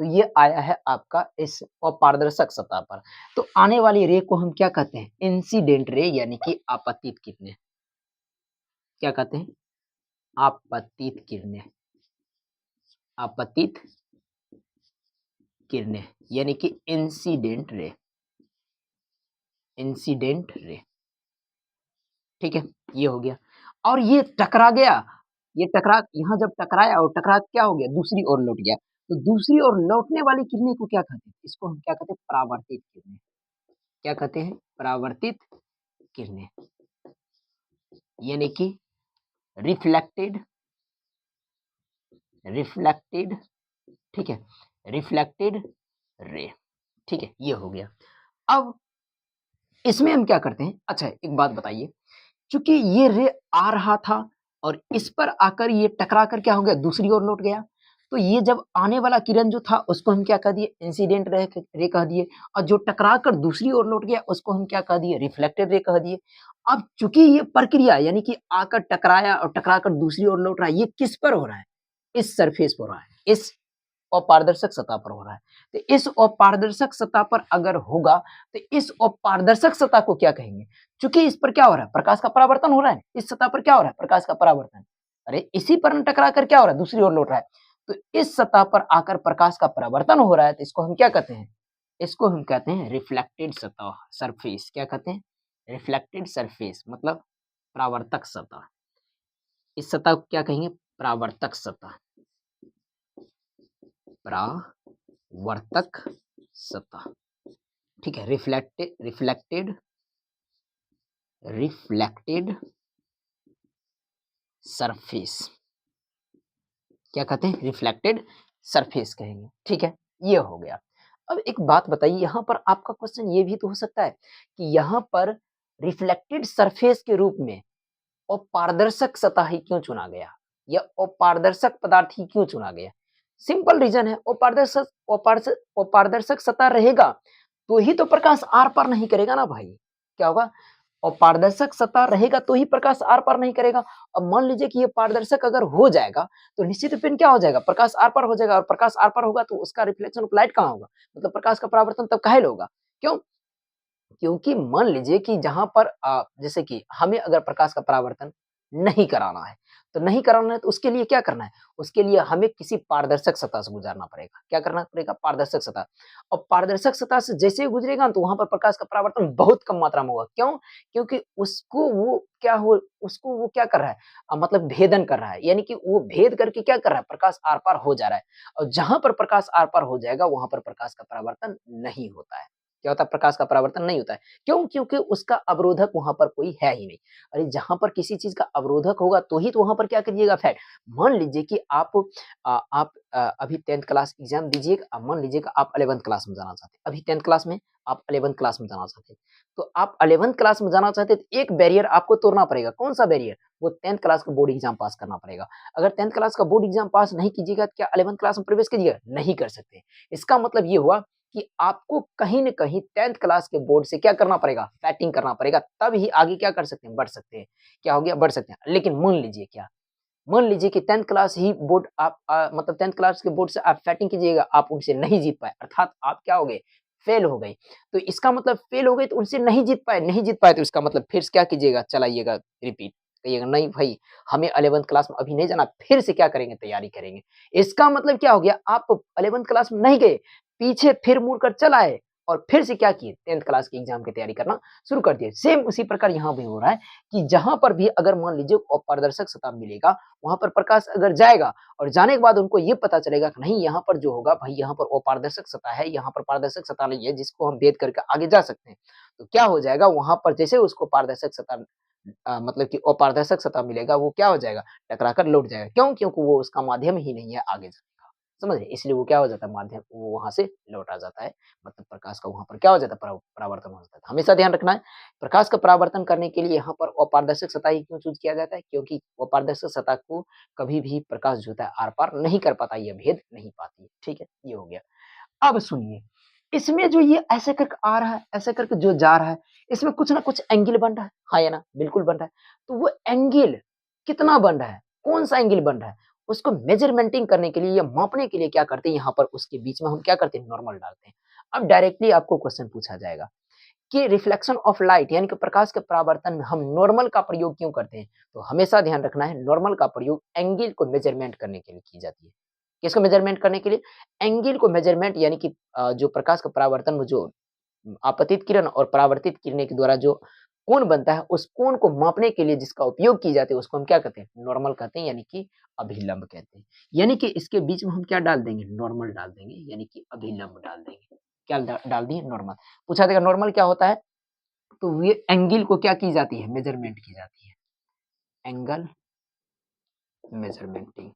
तो ये आया है आपका इस अपारदर्शक सतह पर। तो आने वाली रे को हम क्या कहते हैं? इंसिडेंट रे यानी कि आपतित किरणें। क्या कहते हैं? आपतित किरणें। आपतित किरणें यानी कि इंसिडेंट रे। इंसिडेंट रे, ठीक है? ये हो गया और ये टकरा गया, ये टकरा यहाँ जब टकराया और टकरा के क्या हो गया? दूसरी ओर लौट गया। तो दूसरी ओर लौटने वाली किरणें को क्या कहते हैं? इसको हम क्या कहते हैं? परावर्तित किरणें। क्या कहते हैं? परावर्तित किरणें यानी कि रिफ्लेक्टेड, रिफ्लेक्टेड, ठीक है? रिफ्लेक्टेड रे, ठीक है? ये हो गया। अब इसमें हम क्या करते हैं? अच्छा एक बात बताइए, चूँकि ये रे आ रहा था और इस पर आकर ये टकरा कर क्या हो गया? दूसरी ओर लौट गया। तो ये जब आने वाला किरण जो था उसको हम क्या कह दिए? इंसिडेंट रे कह दिए और जो टकरा कर दूसरी ओर लौट गया उसको हम क्या कह दिए? रिफ्लेक्टेड रे कह दिए। अब चूँकि ये प्रक्रिया यानी कि आकर टकराया और टकरा कर दूसरी ओर लौट रहा है, ये किस पर हो रहा है? इस सरफेस पर हो रहा है, इस अपारदर्शक सतह पर हो रहा है। तो इस अपारदर्शक सतह पर अगर होगा तो इस अपारदर्शक सतह को क्या कहेंगे? चूँकि इस पर क्या हो रहा है? प्रकाश का परावर्तन हो रहा है। इस सतह पर क्या हो रहा है? प्रकाश का परावर्तन। अरे इसी पर न टकरा कर क्या हो रहा है? दूसरी ओर लौट रहा है। तो इस सतह पर आकर प्रकाश का परावर्तन हो रहा है तो इसको हम क्या कहते हैं? इसको हम कहते हैं रिफ्लेक्टेड सतह, सरफेस। क्या कहते हैं? रिफ्लेक्टेड सरफेस मतलब परावर्तक सतह। इस सतह को क्या कहेंगे? परावर्तक सतह। परावर्तक सतह, ठीक है? रिफ्लेक्टेड रिफ्लेक्टेड सरफेस, क्या कहते हैं? रिफ्लेक्टेड सरफेस कहेंगे, ठीक है? ये हो गया। अब एक बात बताइए, यहाँ पर आपका क्वेश्चन ये भी तो हो सकता है कि यहाँ पर रिफ्लेक्टेड सरफेस के रूप में अपारदर्शक सतह ही क्यों चुना गया या अपारदर्शक पदार्थ ही क्यों चुना गया? सिंपल रीजन है, अपारदर्शक सतह रहेगा तो ही तो प्रकाश आर पार नहीं करेगा ना भाई। क्या होगा? और पारदर्शक सतह रहेगा तो ही प्रकाश आर पार नहीं करेगा। अब मान लीजिए कि ये पारदर्शक अगर हो जाएगा तो निश्चित रूप से क्या हो जाएगा? प्रकाश आर पार हो जाएगा और प्रकाश आर पार होगा तो उसका रिफ्लेक्शन ऑफ लाइट कहाँ होगा? मतलब प्रकाश का परावर्तन तब काहे होगा? क्यों? क्योंकि मान लीजिए कि जहाँ पर जैसे कि हमें अगर प्रकाश का परावर्तन नहीं कराना है, तो नहीं कराना है तो उसके लिए क्या करना है? उसके लिए हमें किसी पारदर्शक सतह से गुज़रना पड़ेगा। क्या करना पड़ेगा? पारदर्शक सतह। और पारदर्शक सतह से जैसे ही गुज़रेगा तो वहाँ पर प्रकाश का परावर्तन बहुत कम मात्रा में होगा। क्यों? क्योंकि उसको वो क्या कर रहा है? मतलब भेदन कर रहा है। यानी कि वो भेद करके क्या कर रहा है? प्रकाश आर-पार हो जा रहा है। और जहाँ पर प्रकाश आर-पार हो जाएगा, वहाँ पर प्रकाश का परावर्तन नहीं होता है। क्या होता है? प्रकाश का परावर्तन नहीं होता है। क्यों? क्योंकि उसका अवरोधक वहाँ पर कोई है ही नहीं। अरे जहाँ पर किसी चीज़ का अवरोधक होगा तो ही तो वहाँ पर क्या करिएगा फ़ैक्ट। मान लीजिए कि अभी 10th क्लास एग्ज़ाम दीजिएगा, मान लीजिएगा आप 11th क्लास में जाना चाहते हैं। अभी 10th क्लास में आप 11th क्लास में जाना चाहते हैं। तो आप 11th क्लास में जाना चाहते हैं तो एक बैरियर आपको तोड़ना पड़ेगा। कौन-सा बैरियर? वो 10th क्लास का बोर्ड एग्ज़ाम पास करना पड़ेगा। अगर 10th क्लास का बोर्ड एग्ज़ाम पास नहीं कीजिएगा तो क्या 11th क्लास में प्रवेश कीजिएगा? नहीं कर सकते। इसका मतलब ये हुआ कि आपको कहीं न कहीं 10th क्लास के बोर्ड से क्या करना पड़ेगा? फैटिंग करना पड़ेगा, तब ही आगे क्या कर सकते हैं? बढ़ सकते हैं। क्या हो गया? बढ़ सकते हैं। लेकिन मान लीजिए क्या? मान लीजिए कि 10th क्लास ही बोर्ड आप मतलब 10th क्लास के बोर्ड से आप फैटिंग कीजिएगा, आप उनसे नहीं जीत पाए, अर्थात आप क्या हो गए? फेल हो गए। तो इसका मतलब फेल हो गए तो उनसे नहीं जीत पाए तो इसका मतलब फिर से क्या कीजिएगा? चलाइएगा रिपीट, कहिएगा नहीं भाई हमें 11th क्लास में अभी नहीं जाना, फिर से क्या करेंगे? तैयारी करेंगे। इसका मतलब क्या हो गया? आप 11th क्लास में नहीं गए, पीछे फिर मुड़ कर चल आए और फिर से क्या किए? 10th क्लास की एग्ज़ाम की तैयारी करना शुरू कर दिए। सेम उसी प्रकार यहाँ भी हो रहा है कि जहाँ पर भी अगर मान लीजिए अपारदर्शक सतह मिलेगा, वहाँ पर प्रकाश अगर जाएगा और जाने के बाद उनको ये पता चलेगा कि नहीं यहाँ पर जो होगा भाई यहाँ पर अपारदर्शक सतह है, यहाँ पर पारदर्शक सतह नहीं है जिसको हम भेद करके आगे जा सकते हैं। तो क्या हो जाएगा वहाँ पर जैसे उसको पारदर्शक सतह मतलब कि अपारदर्शक सतह मिलेगा वो क्या हो जाएगा? टकरा कर लौट जाएगा। क्यों? क्योंकि वो उसका माध्यम ही नहीं है आगे जाने का। समझ रहे? इसलिए वो क्या हो जाता है माध्यम वो वहाँ से लौट आ जाता है। मतलब प्रकाश का वहाँ पर क्या हो जाता है परावर्तन हो जाता है। हमेशा ध्यान रखना है प्रकाश का परावर्तन करने के लिए यहाँ पर अपारदर्शक सतह ही क्यों चूज़ किया जाता है? क्योंकि अपारदर्शक सतह को कभी भी प्रकाश जो होता है आर-पार नहीं कर पाता, ये भेद नहीं पाती है। ठीक है? ये हो गया। अब सुनिए, इसमें जो ये ऐसे करके आ रहा है, ऐसे करके जो जा रहा है, इसमें कुछ ना कुछ एंगल बन रहा है। हाँ या ना? बिल्कुल बन रहा है। तो वो एंगल कितना बन रहा है? कौन-सा एंगल बन रहा है? उसको मेज़रमेंटिंग करने के लिए या मापने के लिए क्या करते हैं यहाँ पर उसके बीच में हम क्या करते हैं? नॉर्मल डालते हैं। अब डायरेक्टली आपको क्वेश्चन पूछा जाएगा कि रिफ्लेक्शन ऑफ लाइट यानी कि प्रकाश के परावर्तन में हम नॉर्मल का प्रयोग क्यों करते हैं? तो हमेशा ध्यान रखना है नॉर्मल का प्रयोग एंगल को मेज़रमेंट करने के लिए की जाती है। किसको मेज़रमेंट करने के लिए? एंगल को मेज़रमेंट यानी कि जो प्रकाश का परावर्तन में जो आपतित किरण और परावर्तित किरणें के द्वारा जो कोण बनता है, उस कोण को मापने के लिए जिसका उपयोग की जाती है, उसको हम क्या कहते हैं? नॉर्मल कहते हैं यानी कि अभिलंब कहते हैं। यानी कि इसके बीच में हम क्या डाल देंगे? नॉर्मल डाल देंगे यानी कि अभिलंब डाल देंगे। क्या डाल दिए? नॉर्मल। पूछा जाएगा नॉर्मल क्या होता है? तो ये एंगल को क्या की जाती है? मेज़रमेंट की जाती है। एंगल मेज़रमेंटिंग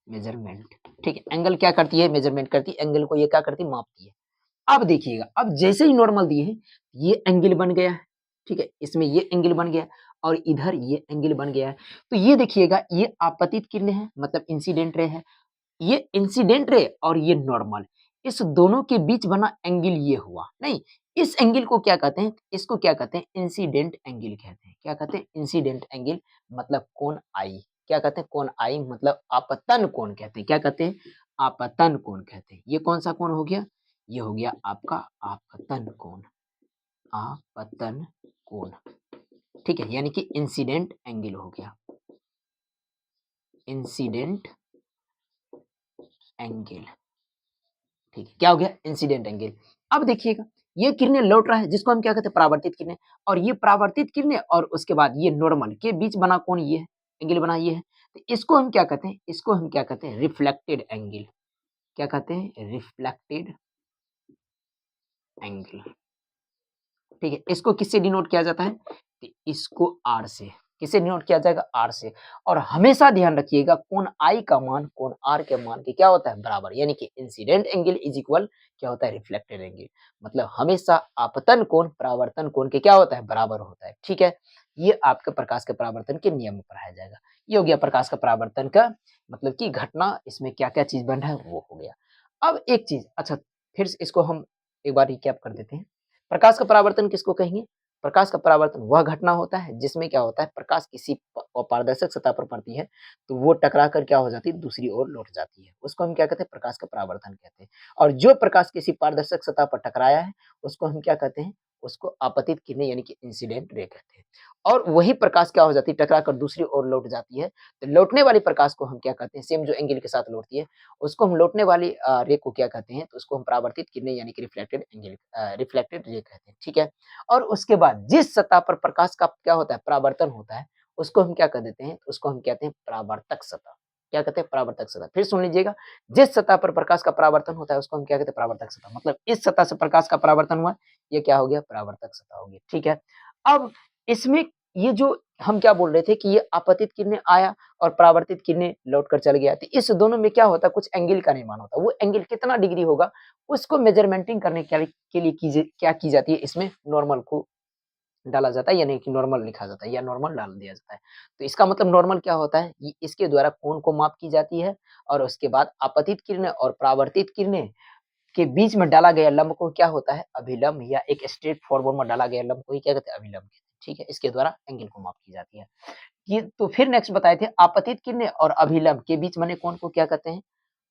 मेज़रमेंट ठीक है, एंगल क्या करती है? मेज़रमेंट करती है, एंगल को ये क्या करती है? मापती है। अब देखिएगा, अब जैसे ही नॉर्मल दिए हैं, ये एंगल बन गया है, ठीक है? इसमें ये एंगल बन गया और इधर ये एंगल बन गया है। तो ये देखिएगा, ये आपतित किरणें हैं, मतलब इंसिडेंट रे है। ये इंसिडेंट रे और ये नॉर्मल, इस दोनों के बीच बना एंगल ये हुआ। नहीं, इस एंगल को क्या कहते हैं? इसको क्या कहते हैं? इंसिडेंट एंगल कहते हैं। क्या कहते हैं? इंसिडेंट एंगल मतलब कोण आई। क्या कहते हैं? कोण आई मतलब आपतन कोण कहते हैं। क्या कहते हैं? आपतन कोण कहते हैं। ये कौन-सा कोण हो गया? ये हो गया आपका आपतन कोण। आपतन कोण, ठीक है? यानी कि इंसिडेंट एंगल हो गया। Incident angle. ठीक है, क्या हो गया? Incident angle. अब देखिएगा, ये किरणें लौट रहा है जिसको हम क्या कहते हैं? परावर्तित किरणें और ये परावर्तित किरणें और उसके बाद ये नॉर्मल के बीच बना कोण ये है, एंगल बना ये है। तो इसको हम क्या कहते हैं? इसको हम क्या कहते हैं? Reflected angle. क्या कहते हैं? Reflected angle. ठीक है, इसको किससे डिनोट किया जाता है? तो इसको आर से। किससे डिनोट किया जाएगा? आर से। और हमेशा ध्यान रखिएगा कोण आई का मान कोण आर के मान के क्या होता है? बराबर। यानी कि इंसिडेंट एंगल इज इक्वल क्या होता है? Reflected angle. मतलब हमेशा आपतन कोण परावर्तन कोण के क्या होता है? बराबर होता है। ठीक है? ये आपके प्रकाश के परावर्तन के नियम में पढ़ाया जाएगा। ये हो गया प्रकाश का परावर्तन का मतलब कि घटना, इसमें क्या-क्या चीज़ बन रहा है वो हो गया। अब एक चीज़ अच्छा फिर से इसको हम एक बार रिकैप कर देते हैं। प्रकाश का परावर्तन किसको कहेंगे? प्रकाश का परावर्तन वह घटना होता है जिसमें क्या होता है प्रकाश किसी अपारदर्शक सतह पर पड़ती है तो वो टकरा कर क्या हो जाती है दूसरी ओर लौट जाती है, उसको हम क्या कहते हैं? प्रकाश का परावर्तन कहते हैं। और जो प्रकाश किसी पारदर्शक सतह पर टकराया है उसको हम क्या कहते हैं? उसको आपतित किरणें यानी कि इंसिडेंट रे कहते हैं। और वही प्रकाश क्या हो जाती है? टकरा कर दूसरी ओर लौट जाती है। तो लौटने वाली प्रकाश को हम क्या कहते हैं? सेम जो एंगल के साथ लौटती है उसको हम लौटने वाली रे को क्या कहते हैं? तो उसको हम परावर्तित किरणें यानी कि रिफ्लेक्टेड एंगल रिफ्लेक्टेड रे कहते हैं। ठीक है? और उसके बाद जिस सतह पर प्रकाश का क्या होता है? परावर्तन होता है, उसको हम क्या कह देते हैं? उसको हम कहते हैं परावर्तक सतह। क्या कहते हैं? परावर्तक सतह। फिर सुन लीजिएगा, जिस सतह पर प्रकाश का परावर्तन होता है, उसको हम क्या कहते हैं? परावर्तक सतह। मतलब इस सतह से प्रकाश का परावर्तन हुआ, ये क्या हो गया? परावर्तक सतह हो गई। ठीक है? अब इसमें ये जो हम क्या बोल रहे थे कि ये आपतित किरणें आया और परावर्तित किरणें लौट कर चल गया। तो इस दोनों में क्या होता है? कुछ एंगल का निर्माण होता है। वो एंगल कितना डिग्री होगा? उसको मेजरमेंटिंग करने के लिए क्या की जाती है? इसमें नॉर्मल को डाला जाता है यानी कि नॉर्मल लिखा जाता है या नॉर्मल डाल दिया जाता है। तो इसका मतलब नॉर्मल क्या होता है? ये इसके द्वारा कोण को माप की जाती है और उसके बाद आपतित किरणें और परावर्तित किरणें के बीच में डाला गया लंब को क्या होता है? अभिलंब, या एक स्ट्रेट फॉरवर्ड में डाला गया लंब को ही क्या कहते हैं? अभिलंब कहते हैं। ठीक है, इसके द्वारा एंगल को माप की जाती है। ये तो फिर नेक्स्ट बताए थे, आपतित किरणें और अभिलंब के बीच बने कोण को क्या कहते हैं?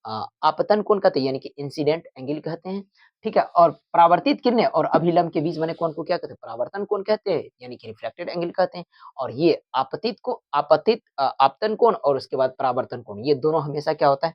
आपतन कोण कहते हैं, यानी कि इंसिडेंट एंगल कहते हैं। ठीक है, और परावर्तित किरणें और अभिलंब के बीच बने कोण को क्या कहते हैं? परावर्तन कोण कहते हैं, यानी कि रिफ्लेक्टेड एंगल कहते हैं। और ये आपतन कोण और उसके बाद परावर्तन कोण, ये दोनों हमेशा क्या होता है?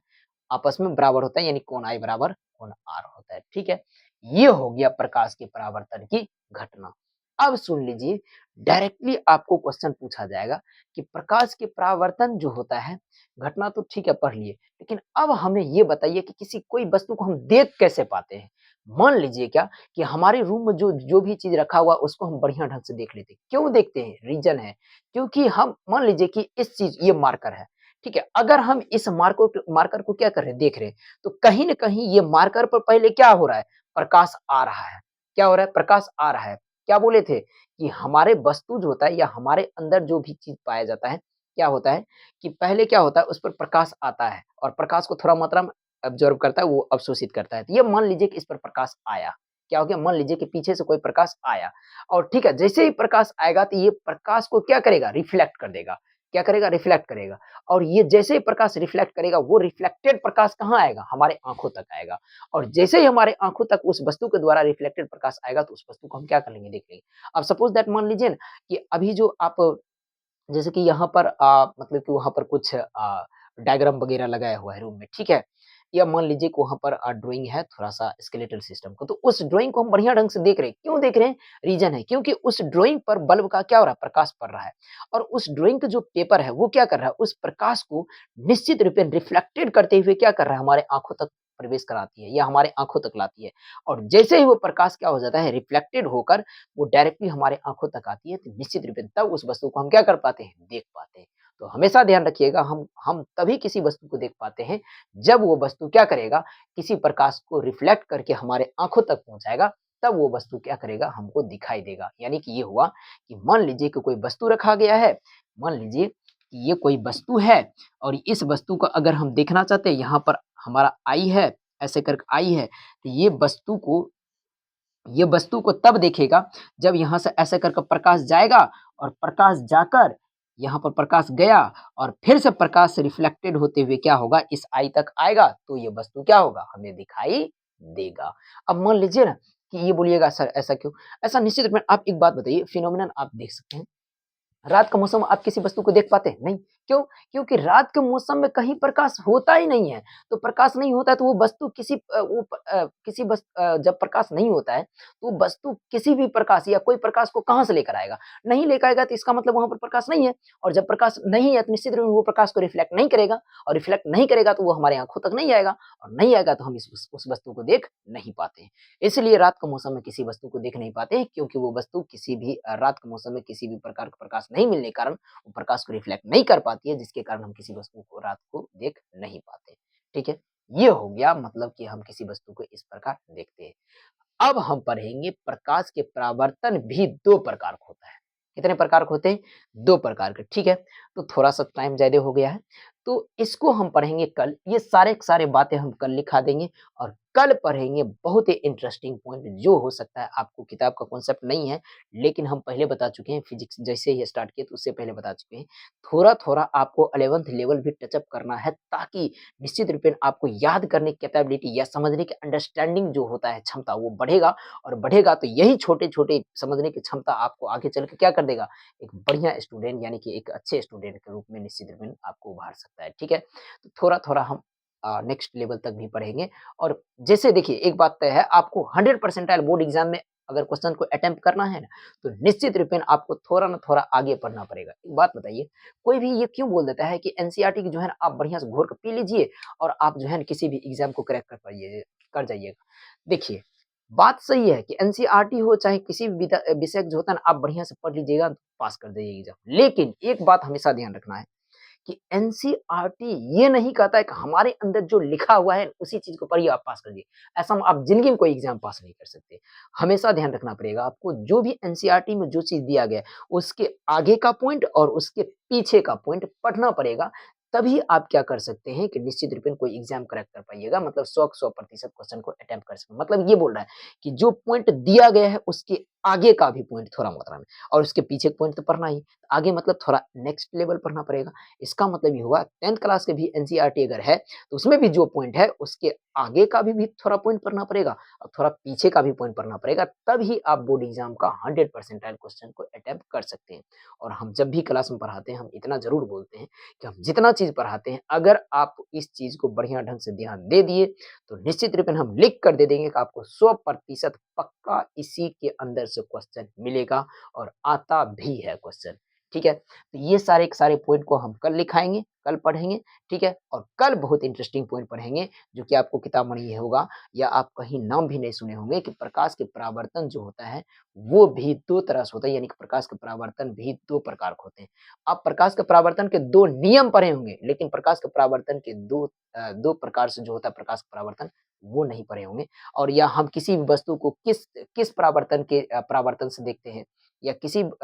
आपस में बराबर होता है, यानी कोण आई बराबर कोण आर होता है। ठीक है, ये हो गया प्रकाश के परावर्तन की घटना। अब सुन लीजिए, डायरेक्टली आपको क्वेश्चन पूछा जाएगा कि प्रकाश के परावर्तन जो होता है, घटना तो ठीक है पढ़ लिए, लेकिन अब हमें ये बताइए कि किसी कोई वस्तु को हम देख कैसे पाते हैं? मान लीजिए क्या कि हमारे रूम में जो जो भी चीज़ रखा हुआ उसको हम बढ़िया ढंग से देख लेते हैं। क्यों देखते हैं? रीज़न है, क्योंकि हम मान लीजिए कि इस चीज़ ये मार्कर है, ठीक है? अगर हम इस मार्कर को क्या कर रहे हैं? देख रहे हैं, तो कहीं न कहीं ये मार्कर पर पहले क्या हो रहा है? प्रकाश आ रहा है। क्या हो रहा है? प्रकाश आ रहा है। क्या बोले थे कि हमारे वस्तु जो होता है या हमारे अंदर जो भी चीज़ पाया जाता है, क्या होता है कि पहले क्या होता है? उस पर प्रकाश आता है और प्रकाश को थोड़ा मात्रा में ऑब्ज़र्व करता है, वो अवशोषित करता है। तो ये मान लीजिए कि इस पर प्रकाश आया। क्या हो गया? मान लीजिए कि पीछे से कोई प्रकाश आया और ठीक है, जैसे ही प्रकाश आएगा तो ये प्रकाश को क्या करेगा? रिफ्लेक्ट कर देगा। क्या करेगा? रिफ्लेक्ट करेगा। और ये जैसे ही प्रकाश रिफ्लेक्ट करेगा, वो रिफ्लेक्टेड प्रकाश कहाँ आएगा? हमारे आँखों तक आएगा। और जैसे ही हमारे आँखों तक उस वस्तु के द्वारा रिफ्लेक्टेड प्रकाश आएगा, तो उस वस्तु को हम क्या कर लेंगे? देख लेंगे। अब सपोज़ दैट मान लीजिए ना कि अभी जो आप जैसे कि यहाँ पर मतलब कि वहाँ पर कुछ डायग्राम वगैरह लगाया हुआ है रूम में, ठीक है? या मान लीजिए कि वहाँ पर ड्राइंग है थोड़ा-सा स्केलेटल सिस्टम का, तो उस ड्राइंग को हम बढ़िया ढंग से देख रहे हैं। क्यों देख रहे हैं? रीज़न है, क्योंकि उस ड्राइंग पर बल्ब का क्या हो रहा है? प्रकाश पड़ रहा है और उस ड्राइंग का जो पेपर है, वो क्या कर रहा है? उस प्रकाश को निश्चित रूप में रिफ्लेक्टेड करते हुए क्या कर रहा है? हमारे आँखों तक प्रवेश कराती है या हमारे आँखों तक लाती है और जैसे ही वो प्रकाश क्या हो जाता है? रिफ्लेक्टेड होकर वो डायरेक्टली हमारे आँखों तक आती है, तो निश्चित रूप से तब उस वस्तु को हम क्या कर पाते हैं? देख पाते हैं। तो हमेशा ध्यान रखिएगा, हम तभी किसी वस्तु को देख पाते हैं, जब वो वस्तु क्या करेगा? किसी प्रकाश को रिफ्लेक्ट करके हमारे आँखों तक पहुँचाएगा, तब वो वस्तु क्या करेगा? हमको दिखाई देगा। यानी कि ये हुआ कि मान लीजिए कि कोई वस्तु रखा गया है, मान लीजिए कि ये कोई वस्तु है और इस वस्तु को अगर हम देखना चाहते हैं, यहाँ पर हमारा आई है, ऐसे करके आई है, तो ये वस्तु को तब देखेगा जब यहाँ से ऐसे करके प्रकाश जाएगा और प्रकाश जाकर यहाँ पर प्रकाश गया और फिर से प्रकाश रिफ्लेक्टेड होते हुए क्या होगा? इस आई तक आएगा, तो ये वस्तु क्या होगा? हमें दिखाई देगा। अब मान लीजिए ना कि ये बोलिएगा सर ऐसा क्यों? ऐसा निश्चित रूप में आप एक बात बताइए, फिनोमिनन आप देख सकते हैं। रात का मौसम आप किसी वस्तु को देख पाते हैं? नहीं। क्यों? क्योंकि रात के मौसम में कहीं प्रकाश होता ही नहीं है। तो प्रकाश नहीं होता है तो वो वस्तु जब प्रकाश नहीं होता है, तो वस्तु किसी भी प्रकाश या कोई प्रकाश को कहाँ से लेकर आएगा? नहीं लेकर आएगा तो इसका मतलब वहाँ पर प्रकाश नहीं है और जब प्रकाश नहीं है तो निश्चित रूप में वो प्रकाश को रिफ्लेक्ट नहीं करेगा और रिफ्लेक्ट नहीं करेगा तो वो हमारे आँखों तक नहीं आएगा और नहीं आएगा तो हम उस वस्तु को देख नहीं पाते हैं। इसलिए रात के मौसम में किसी वस्तु को देख नहीं पाते हैं क्योंकि वो वस्तु किसी भी रात के मौसम में किसी भी प्रकार का प्रकाश नहीं मिलने के कारण वो प्रकाश को रिफ्लेक्ट नहीं कर पाती है जिसके कारण हम किसी वस्तु को रात को देख नहीं पाते। ठीक है? ये हो गया मतलब कि हम किसी वस्तु को इस प्रकार देखते हैं। अब हम पढ़ेंगे प्रकाश के परावर्तन भी 2 प्रकार का होता है। कितने प्रकार के होते हैं? 2 प्रकार के, ठीक है? तो थोड़ा-सा टाइम ज़्यादा हो गया है, तो इसको हम पढ़ेंगे कल। ये सारे के सारे बातें हम कल लिखा देंगे और कल पढ़ेंगे बहुत ही इंटरेस्टिंग पॉइंट जो हो सकता है आपको किताब का कॉन्सेप्ट नहीं है, लेकिन हम पहले बता चुके हैं फिज़िक्स जैसे ही स्टार्ट किए तो उससे पहले बता चुके हैं। थोड़ा-थोड़ा आपको 11th लेवल भी टच अप करना है ताकि निश्चित रूप में आपको याद करने की कैपेबिलिटी या समझने की अंडरस्टैंडिंग जो होता है क्षमता वो बढ़ेगा और बढ़ेगा तो यही छोटे-छोटे समझने की क्षमता आपको आगे चल के क्या कर देगा? एक बढ़िया स्टूडेंट यानी कि एक अच्छे स्टूडेंट के रूप में निश्चित रूप में आपको उभार सकता है, ठीक है? तो थोड़ा-थोड़ा हम नेक्स्ट लेवल तक भी पढ़ेंगे और जैसे देखिए एक बात तय है आपको 100 परसेंटाइल बोर्ड एग्ज़ाम में अगर क्वेश्चन को अटेम्प्ट करना है ना, तो निश्चित रूप में आपको थोड़ा ना थोड़ा आगे पढ़ना पड़ेगा। एक बात बताइए, कोई भी ये क्यों बोल देता है कि एनसीईआरटी की जो है ना आप बढ़िया से घोर के पी लीजिए और आप जो है ना किसी भी एग्ज़ाम को क्रैक कर जाइएगा। देखिए, बात सही है कि एनसीईआरटी हो चाहे किसी भी विषय का जो होता है ना आप बढ़िया से पढ़ लीजिएगा, पास कर जाइए एग्ज़ाम। लेकिन एक बात हमेशा ध्यान रखना है कि एनसीईआरटी ये नहीं कहता है कि हमारे अंदर जो लिखा हुआ है उसी चीज़ को पढ़िए आप पास कर जाइए। ऐसा में आप ज़िंदगी में कोई एग्ज़ाम पास नहीं कर सकते। हमेशा ध्यान रखना पड़ेगा आपको जो भी एनसीईआरटी में जो चीज़ दिया गया है, उसके आगे का पॉइंट और उसके पीछे का पॉइंट पढ़ना पड़ेगा। तभी आप क्या कर सकते हैं कि निश्चित रूपेण कोई एग्ज़ाम क्रैक कर पाइएगा, मतलब 100% क्वेश्चन को अटेम्प्ट कर सकें। मतलब ये बोल रहा है कि जो पॉइंट दिया गया है उसके आगे का भी पॉइंट थोड़ा मात्रा में, और उसके पीछे पॉइंट तो पढ़ना ही, आगे मतलब थोड़ा नेक्स्ट लेवल पढ़ना पड़ेगा। इसका मतलब ये हुआ 10th क्लास के भी एनसीईआरटी अगर है, तो उसमें भी जो पॉइंट है उसके आगे का भी थोड़ा पॉइंट पढ़ना पड़ेगा और थोड़ा पीछे का भी पॉइंट पढ़ना पड़ेगा, तभी आप बोर्ड एग्ज़ाम का 100 परसेंटाइल क्वेश्चन को अटेम्प्ट कर सकते हैं। और हम जब भी क्लास में पढ़ाते हैं, हम इतना ज़रूर बोलते हैं कि हम जितना चीज़ पढ़ाते हैं, अगर आप इस चीज़ को बढ़िया ढंग से ध्यान दे दिए, तो निश्चित रूपेण हम लिख कर दे देंगे कि आपको 100% पक्का इसी के अंदर से क्वेश्चन मिलेगा और आता भी है क्वेश्चन, ठीक है? तो ये सारे के सारे पॉइंट को हम कल लिखाएँगे, कल पढ़ेंगे, ठीक है? और कल बहुत इंटरेस्टिंग पॉइंट पढ़ेंगे, जो कि आपको किताब में ये होगा या आप कहीं नाम भी नहीं सुने होंगे कि प्रकाश के परावर्तन जो होता है, वो भी 2 तरह से होता है, यानी कि प्रकाश के परावर्तन भी 2 प्रकार के होते हैं। आप प्रकाश के परावर्तन के 2 नियम पढ़े होंगे, लेकिन प्रकाश के परावर्तन के 2 प्रकार से जो होता है प्रकाश का परावर्तन, वो नहीं पढ़े होंगे। और या हम किसी भी वस्तु को किस किस परावर्तन के परावर्तन से देखते हैं, या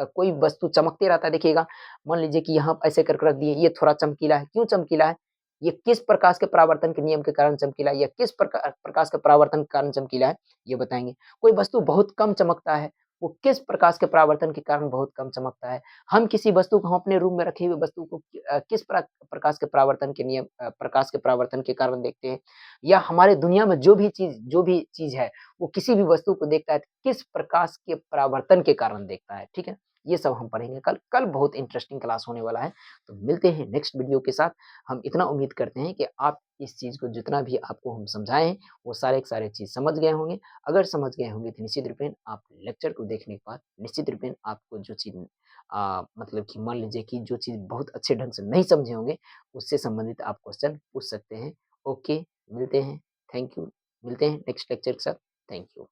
कोई वस्तु चमकते रहता है, देखिएगा, मान लीजिए कि यहाँ ऐसे करके रख दिए, ये थोड़ा चमकीला है, क्यों चमकीला है? ये किस प्रकाश के परावर्तन के नियम के कारण चमकीला है, या किस प्रकाश के परावर्तन के कारण चमकीला है, ये बताएँगे। कोई वस्तु बहुत कम चमकता है, वो किस प्रकाश के परावर्तन के कारण बहुत कम चमकता है। हम किसी वस्तु को, हम अपने रूम में रखे हुए वस्तु को किस प्रकाश के परावर्तन के प्रकाश के परावर्तन के कारण देखते हैं, या हमारे दुनिया में जो भी चीज़ है, वो किसी भी वस्तु को देखता है, तो किस प्रकाश के परावर्तन के कारण देखता है, ठीक है? ये सब हम पढ़ेंगे कल। कल बहुत इंटरेस्टिंग क्लास होने वाला है, तो मिलते हैं नेक्स्ट वीडियो के साथ। हम इतना उम्मीद करते हैं कि आप इस चीज़ को, जितना भी आपको हम समझाएँ हैं, वो सारे के सारे चीज़ समझ गए होंगे। अगर समझ गए होंगे तो निश्चित रूपेण आप लेक्चर को देखने के बाद निश्चित रूपेण आपको जो चीज़ मतलब कि मान लीजिए कि जो चीज़ बहुत अच्छे ढंग से नहीं समझे होंगे, उससे संबंधित आप क्वेश्चन पूछ सकते हैं। ओके, मिलते हैं। Thank you. मिलते हैं नेक्स्ट लेक्चर के साथ। Thank you.